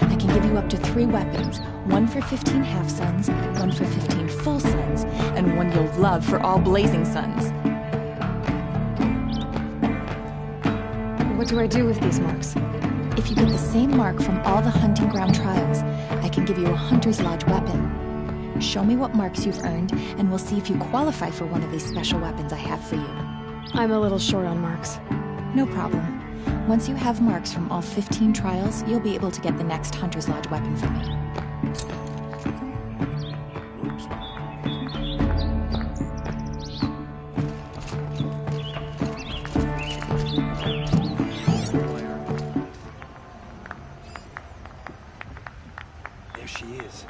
I can give you up to 3 weapons, 1 for 15 half-suns, 1 for 15 full suns, and 1 you'll love for all blazing suns. What do I do with these marks? If you get the same mark from all the hunting ground trials, I can give you a Hunter's Lodge weapon. Show me what marks you've earned, and we'll see if you qualify for one of these special weapons I have for you. I'm a little short on marks. No problem. Once you have marks from all 15 trials, you'll be able to get the next Hunter's Lodge weapon from me. There she is.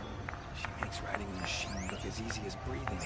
She makes riding a machine look as easy as breathing.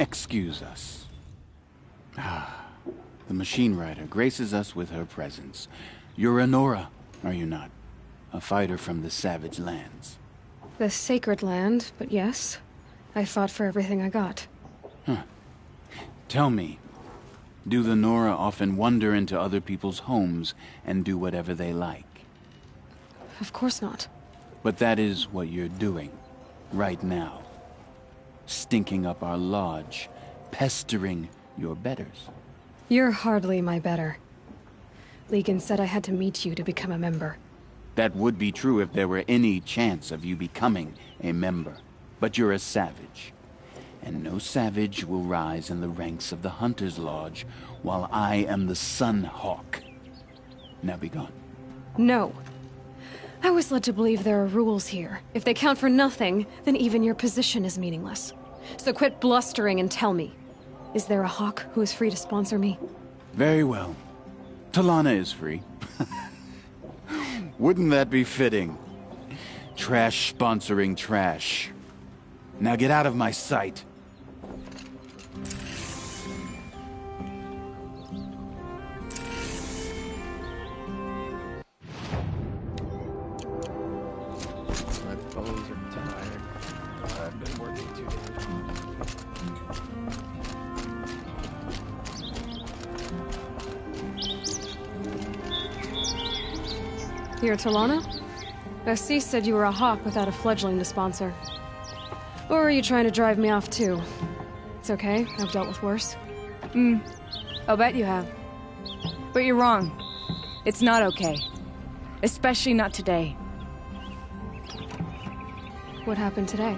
Excuse us. The machine rider graces us with her presence. You're Anora, are you not? A fighter from the Savage Lands. The Sacred Land, but yes. I fought for everything I got. Tell me, do the Nora often wander into other people's homes and do whatever they like? Of course not. But that is what you're doing, right now. Stinking up our lodge, pestering your betters. You're hardly my better. Legan said I had to meet you to become a member. That would be true if there were any chance of you becoming a member. But you're a savage. And no savage will rise in the ranks of the Hunter's Lodge while I am the Sun Hawk. Now be gone. No. I was led to believe there are rules here. If they count for nothing, then even your position is meaningless. So quit blustering and tell me. Is there a Hawk who is free to sponsor me? Very well. Talana is free. Wouldn't that be fitting? Trash sponsoring trash. Now get out of my sight. My bones are tired. I've been working too damn. You're Talana? Assis said you were a Hawk without a fledgling to sponsor. Or are you trying to drive me off too? It's okay, I've dealt with worse. I'll bet you have. But you're wrong. It's not okay. Especially not today. What happened today?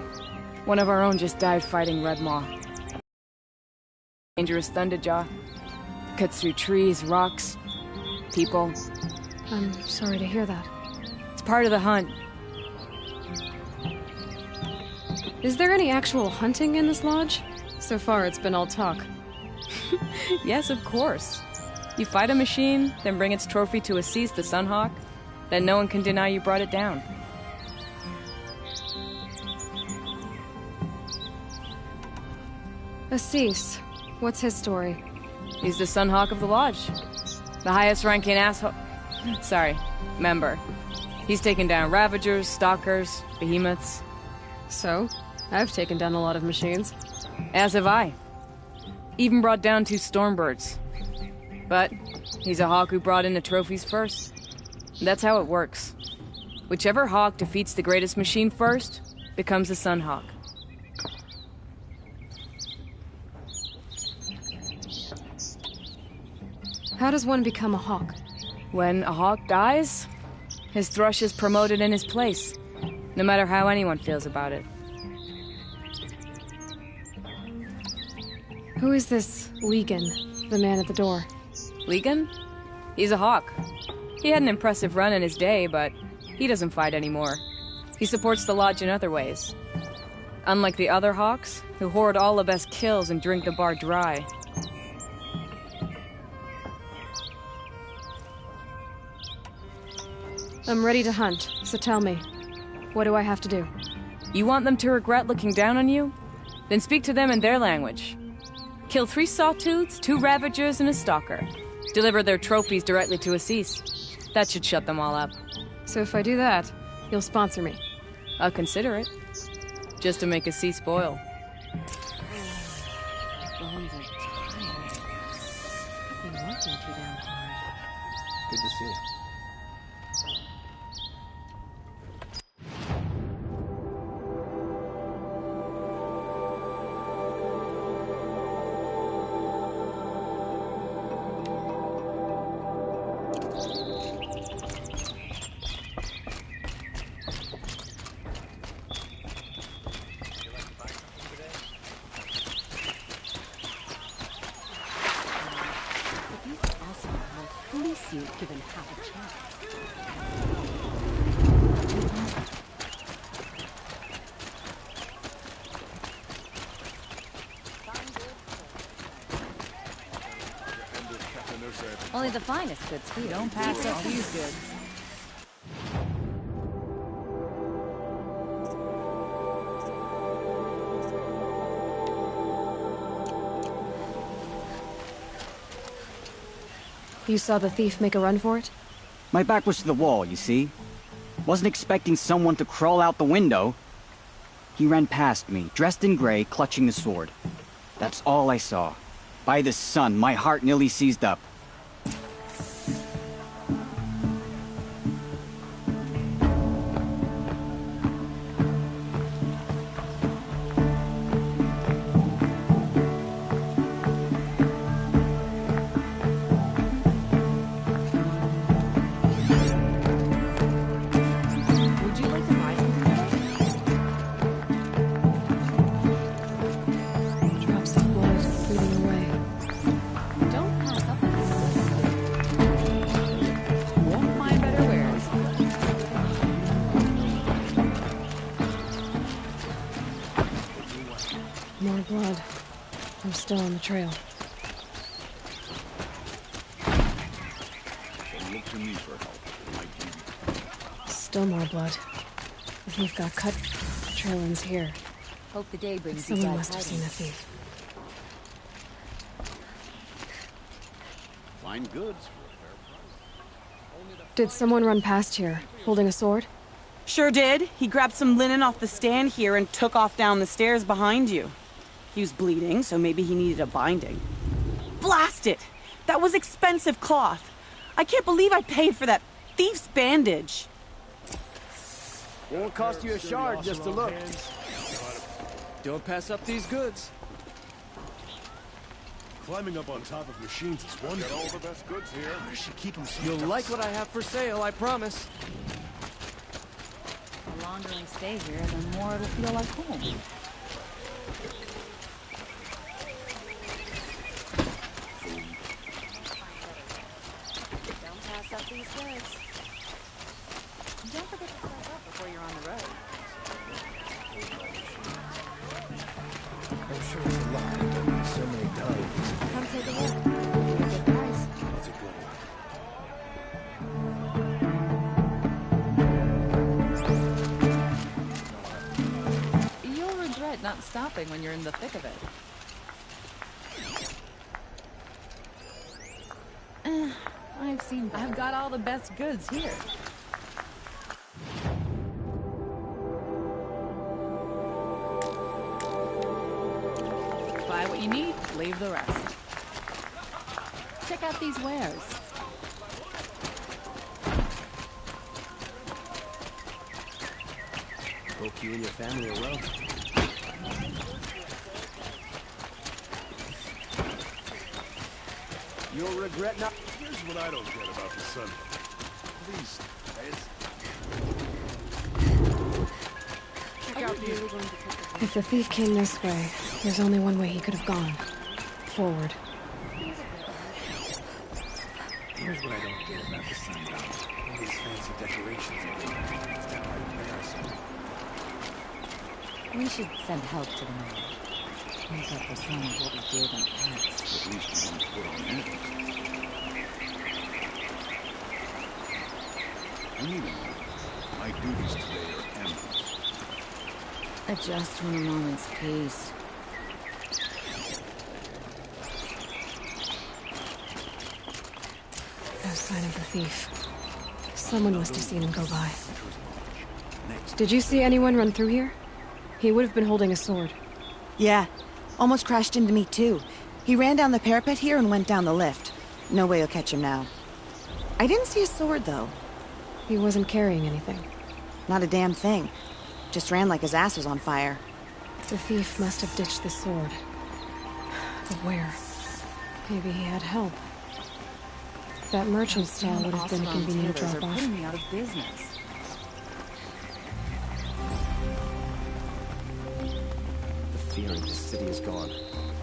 One of our own just died fighting Red Maw. Dangerous Thunderjaw. Cuts through trees, rocks, people. I'm sorry to hear that. It's part of the hunt. Is there any actual hunting in this lodge? So far, it's been all talk. Yes, of course. You fight a machine, then bring its trophy to Assis the Sunhawk, then no one can deny you brought it down. Assis, what's his story? He's the Sunhawk of the Lodge. The highest ranking asshole... Sorry, member. He's taken down Ravagers, Stalkers, Behemoths. So? I've taken down a lot of machines. As have I. Even brought down 2 Stormbirds. But he's a Hawk who brought in the trophies first. That's how it works. Whichever Hawk defeats the greatest machine first becomes a Sunhawk. How does one become a Hawk? When a Hawk dies, his Thrush is promoted in his place, no matter how anyone feels about it. Who is this Legan, the man at the door? Legan? He's a Hawk. He had an impressive run in his day, but he doesn't fight anymore. He supports the Lodge in other ways. Unlike the other Hawks, who hoard all the best kills and drink the bar dry. I'm ready to hunt, so tell me, what do I have to do? You want them to regret looking down on you? Then speak to them in their language. Kill 3 Sawtooths, 2 Ravagers, and a Stalker. Deliver their trophies directly to Assis. That should shut them all up. So if I do that, you'll sponsor me? I'll consider it. Just to make Assis spoil. Bones are tired. I've been working too damn hard. Good to see you. Given half a chance. Only the finest goods for you. Don't pass up these goods. You saw the thief make a run for it? My back was to the wall, you see? Wasn't expecting someone to crawl out the window. He ran past me, dressed in gray, clutching the sword. That's all I saw. By the sun, my heart nearly seized up. More blood. I'm still on the trail. Look to me for help. Still more blood. The thief got cut. The trail ends here. Hope the day brings you Someone back must have seen the thief. Fine goods for a fair price. Did someone run past here, holding a sword? Sure did. He grabbed some linen off the stand here and took off down the stairs behind you. He was bleeding, so maybe he needed a binding. Blast it! That was expensive cloth. I can't believe I paid for that thief's bandage. Won't cost you a shard just to look. Don't pass up these goods. Climbing up on top of machines is wonderful. Got all the best goods here. I should keep them. You'll like what I have for sale, I promise. The longer we stay here, the more it'll feel like home. Don't pass up these goods. Don't forget to plug up before you're on the road. I'm sure it's a lot, but so many times. Come take a look. You're a good price. It's a good one. You'll regret not stopping when you're in the thick of it. I've got all the best goods here. Buy what you need, leave the rest. Check out these wares. Hope you and your family are well. You'll regret not. Here's what I don't get about the sun. These guys. Check out these. If the thief came this way, there's only one way he could have gone. Forward. Here's what I don't get about the sundown. All these fancy decorations everywhere. It's downright embarrassing. We should send help to the man. Make up for some of what we did in the past. At least you didn't put on me. Anyway, my duties today are endless. I just want a moment's peace. No sign of the thief. Someone must have seen him go by. Did you see anyone run through here? He would have been holding a sword. Yeah. Almost crashed into me, too. He ran down the parapet here and went down the lift. No way you'll catch him now. I didn't see a sword, though. He wasn't carrying anything. Not a damn thing. Just ran like his ass was on fire. The thief must have ditched the sword. But where? Maybe he had help. That merchant stall would have been a convenient drop-off. Putting me out of business. The fear in this city is gone.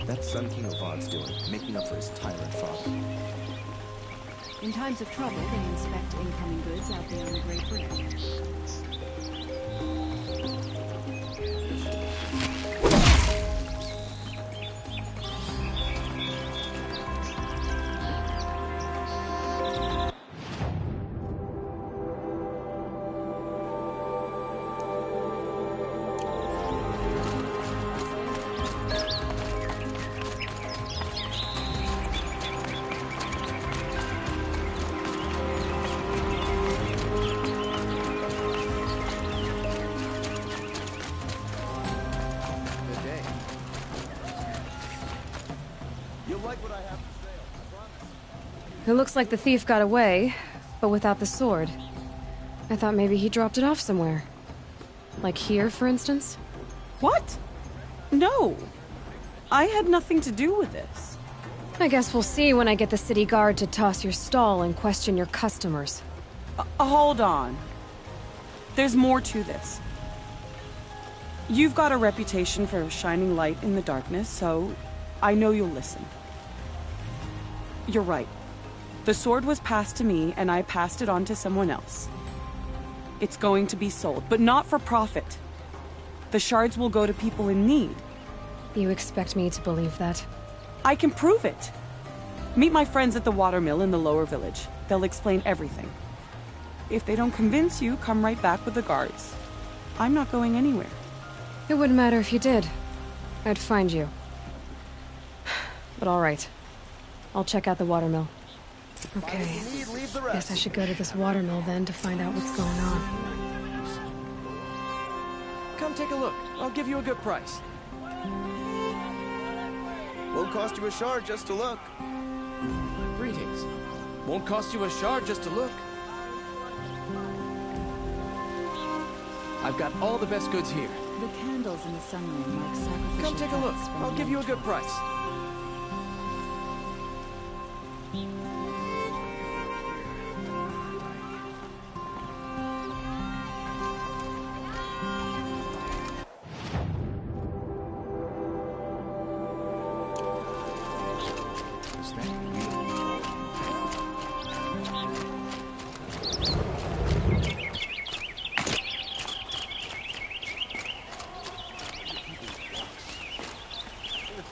That's Sun King Ovad's doing, making up for his tyrant father. In times of trouble, they inspect incoming goods out there on the Great Bridge. It looks like the thief got away, but without the sword. I thought maybe he dropped it off somewhere. Like here, for instance? What? No. I had nothing to do with this. I guess we'll see when I get the city guard to toss your stall and question your customers. Hold on. There's more to this. You've got a reputation for shining light in the darkness, so I know you'll listen. You're right. The sword was passed to me, and I passed it on to someone else. It's going to be sold, but not for profit. The shards will go to people in need. You expect me to believe that? I can prove it. Meet my friends at the watermill in the lower village. They'll explain everything. If they don't convince you, come right back with the guards. I'm not going anywhere. It wouldn't matter if you did. I'd find you. But all right. I'll check out the watermill. Okay. Guess I should go to this watermill then to find out what's going on. Come take a look. I'll give you a good price. Won't cost you a shard just to look. Greetings. Won't cost you a shard just to look. I've got all the best goods here. The candles in the sunroom mark sacrificial. Come take a look. cuts from I'll the give you a good altar. price.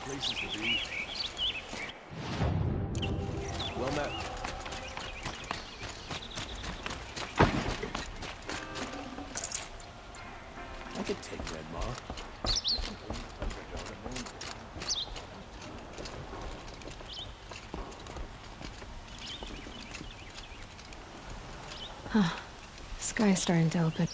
Places to be. Well met. I could take Red Maw. Huh. Sky's starting to open.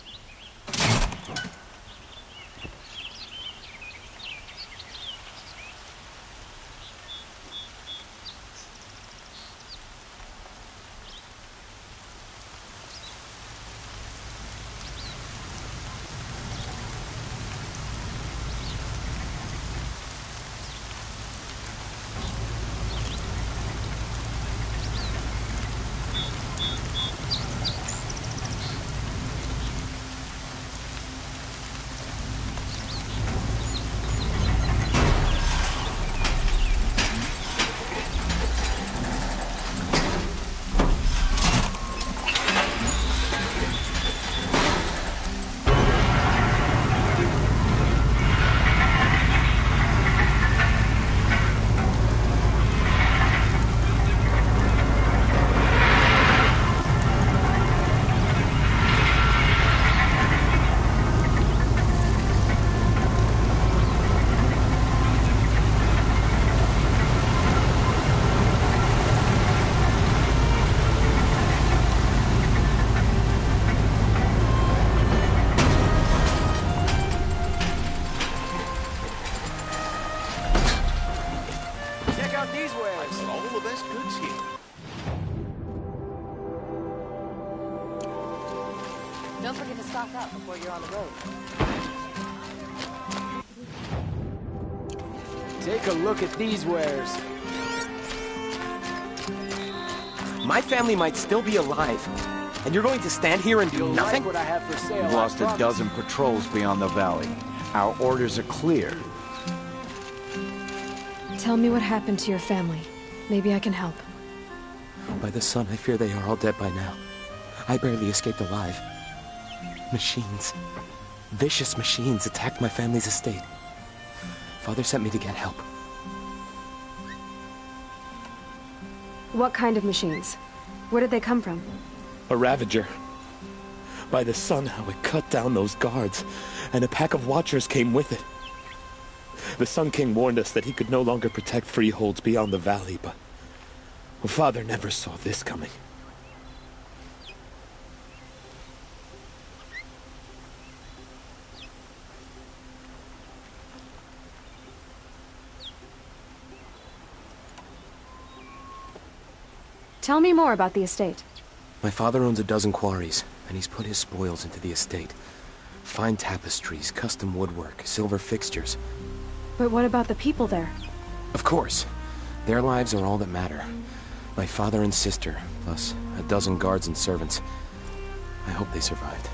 Don't forget to stock up before you're on the road. Take a look at these wares. My family might still be alive, and you're going to stand here and do nothing? Like what I have for sale. We've lost a dozen patrols beyond the valley. Our orders are clear. Tell me what happened to your family. Maybe I can help. By the sun, I fear they are all dead by now. I barely escaped alive. Machines. Vicious machines attacked my family's estate. Father sent me to get help. What kind of machines? Where did they come from? A Ravager. By the sun, how it cut down those guards, and a pack of Watchers came with it. The Sun King warned us that he could no longer protect freeholds beyond the valley, but Father never saw this coming. Tell me more about the estate. My father owns a dozen quarries, and he's put his spoils into the estate. Fine tapestries, custom woodwork, silver fixtures. But what about the people there? Of course. Their lives are all that matter. My father and sister, plus a dozen guards and servants. I hope they survived.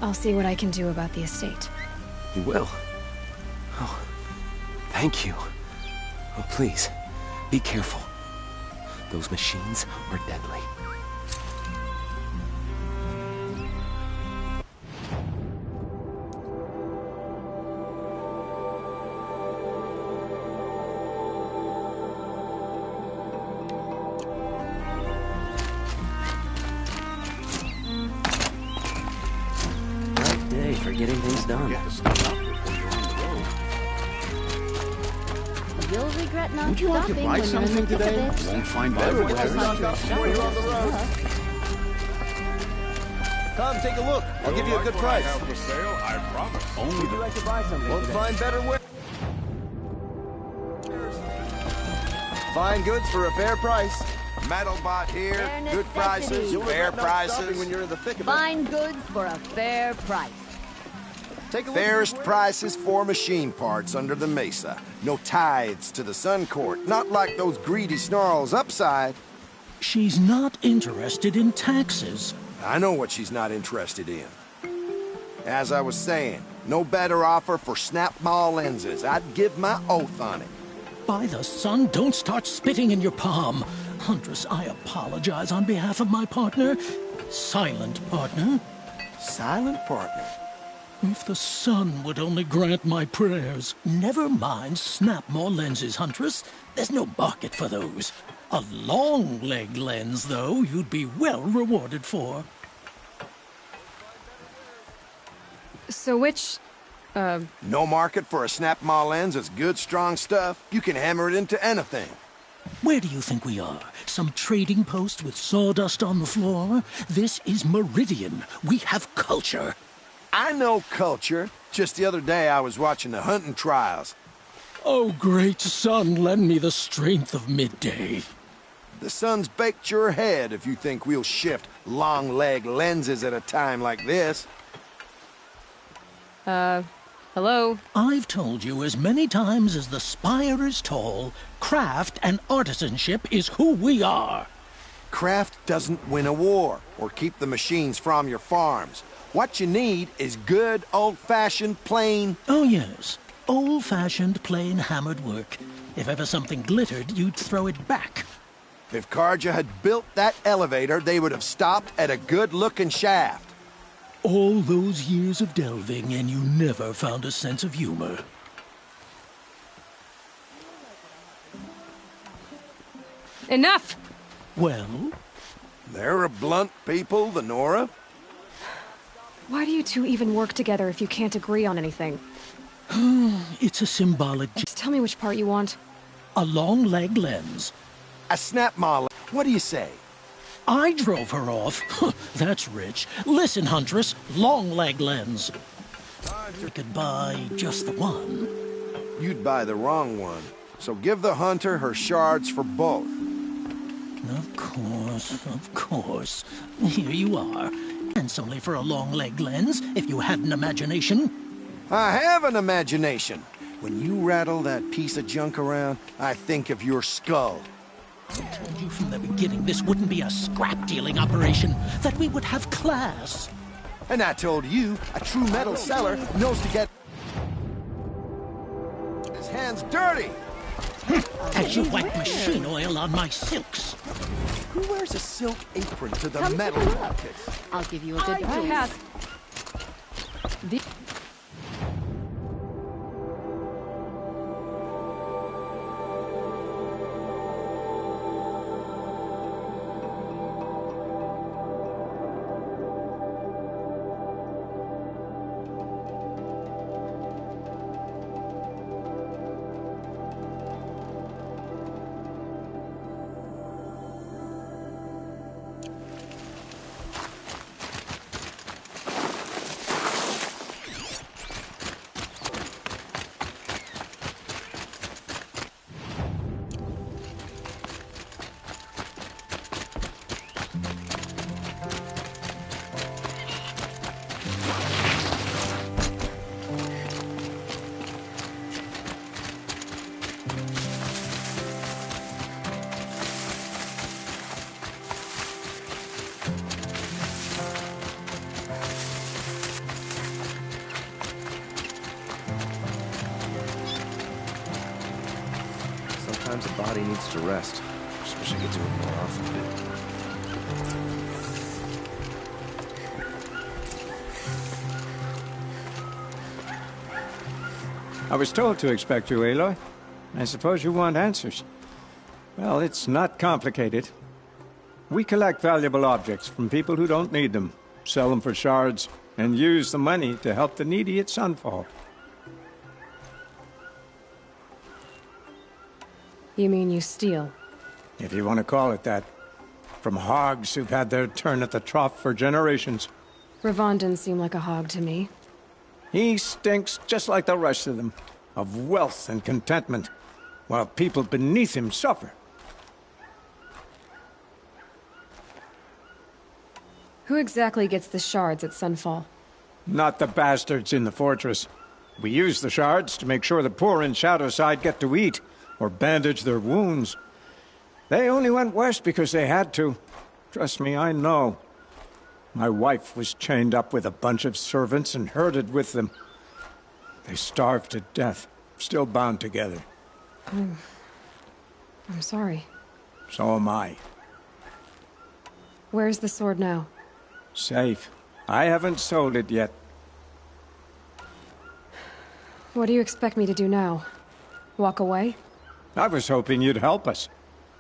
I'll see what I can do about the estate. You will? Oh, thank you. Oh, please, be careful. Those machines are deadly. Right day for getting things done. You'll regret not Would you like to stopping buy when you're in something the thick today? of it. Won't find better wares. Come, take a look. I'll give you a good price. For sale, I promise. Only would you like to buy something? Won't find better wares. Fine goods for a fair price. Metalbot here. Fair Good prices. necessity. Fair prices. When you're in the thick of it. Fine goods for a fair price. Take a look. Fairest prices for machine parts under the mesa. No tithes to the Sun Court, not like those greedy snarls upside. She's not interested in taxes. I know what she's not interested in. As I was saying, no better offer for snap-ball lenses. I'd give my oath on it. By the sun, don't start spitting in your palm. Huntress, I apologize on behalf of my partner. Silent partner. Silent partner? If the sun would only grant my prayers. Never mind snap-more lenses, Huntress. There's no market for those. A long-leg lens, though, you'd be well rewarded for. So which, No market for a snap-ma lens is good, strong stuff. You can hammer it into anything. Where do you think we are? Some trading post with sawdust on the floor? This is Meridian. We have culture. I know culture. Just the other day I was watching the hunting trials. Oh, great sun, lend me the strength of midday. The sun's baked your head if you think we'll shift long-leg lenses at a time like this. Hello? I've told you as many times as the spire is tall, craft and artisanship is who we are. Craft doesn't win a war or keep the machines from your farms. What you need is good, old-fashioned, plain... Oh, yes. Old-fashioned, plain hammered work. If ever something glittered, you'd throw it back. If Carja had built that elevator, they would have stopped at a good-looking shaft. All those years of delving, and you never found a sense of humor. Enough! Well? They're a blunt people, the Nora. Why do you two even work together if you can't agree on anything? It's a symbolic... Just tell me which part you want. A long leg lens. A snap maul. What do you say? I drove her off. That's rich. Listen, Huntress, long leg lens. You could buy just the one. You'd buy the wrong one. So give the hunter her shards for both. Of course. Here you are. Handsomely for a long leg lens, if you had an imagination. I have an imagination. When you rattle that piece of junk around, I think of your skull. I told you from the beginning this wouldn't be a scrap-dealing operation, that we would have class. And I told you, a true metal seller knows to get his hands dirty. As you wipe machine oil on my silks. Who wears a silk apron to the metal market? I'll give you a good price. Sometimes the body needs to rest. Just wish I could do it more often. I was told to expect you, Aloy. I suppose you want answers. Well, it's not complicated. We collect valuable objects from people who don't need them, sell them for shards, and use the money to help the needy at Sunfall. You mean you steal? If you want to call it that. From hogs who've had their turn at the trough for generations. Ravon didn't seem like a hog to me. He stinks just like the rest of them, of wealth and contentment, while people beneath him suffer. Who exactly gets the shards at Sunfall? Not the bastards in the fortress. We use the shards to make sure the poor in Shadowside get to eat, or bandage their wounds. They only went west because they had to. Trust me, I know. My wife was chained up with a bunch of servants and herded with them. They starved to death, still bound together. I'm sorry. So am I. Where's the sword now? Safe. I haven't sold it yet. What do you expect me to do now? Walk away? I was hoping you'd help us.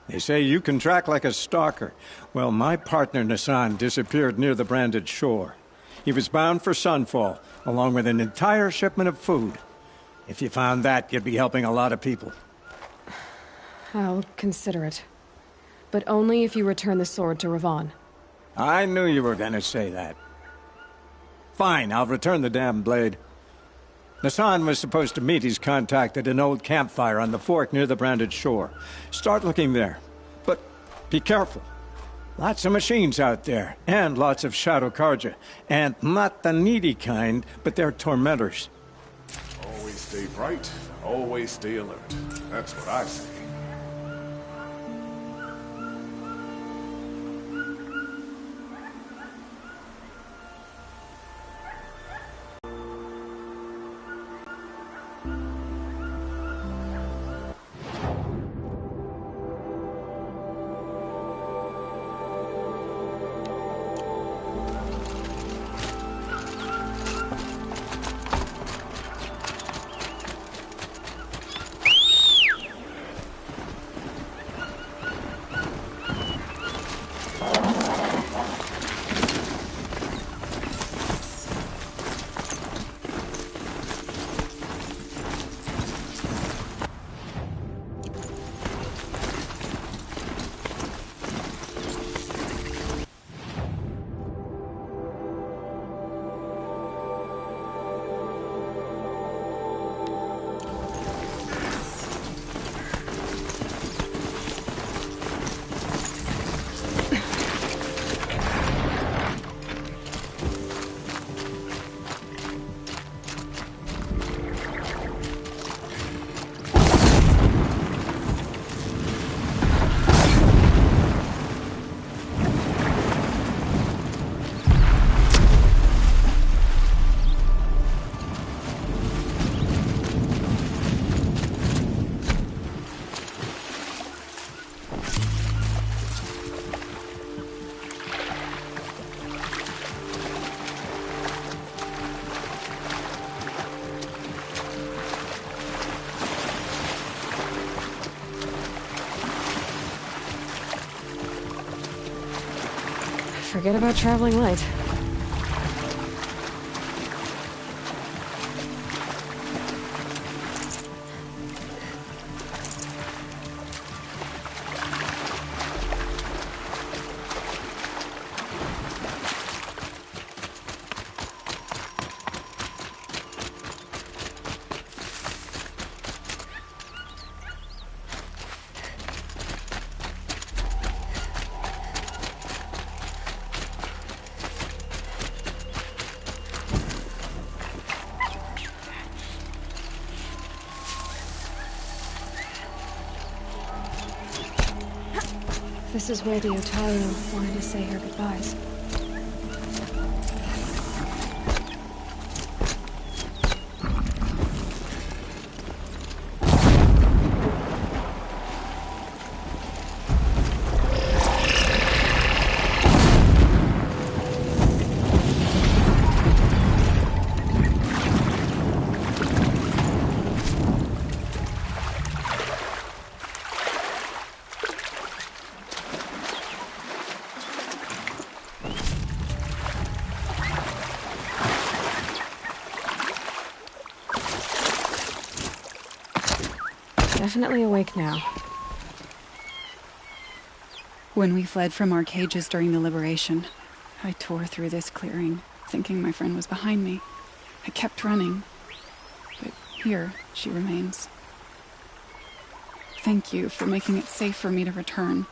They say you can track like a stalker. Well, my partner Nassan disappeared near the Branded Shore. He was bound for Sunfall, along with an entire shipment of food. If you found that, you'd be helping a lot of people. I'll consider it. But only if you return the sword to Ravon. I knew you were gonna say that. Fine, I'll return the damn blade. Nassan was supposed to meet his contact at an old campfire on the fork near the Branded Shore. Start looking there. But be careful. Lots of machines out there, and lots of Shadow Carja. And not the needy kind, but they're tormentors. Always stay bright, always stay alert. That's what I say. Forget about traveling light. This is where the Otaru wanted to say her goodbyes. Definitely awake now. When we fled from our cages during the liberation, I tore through this clearing, thinking my friend was behind me. I kept running, but here she remains. Thank you for making it safe for me to return.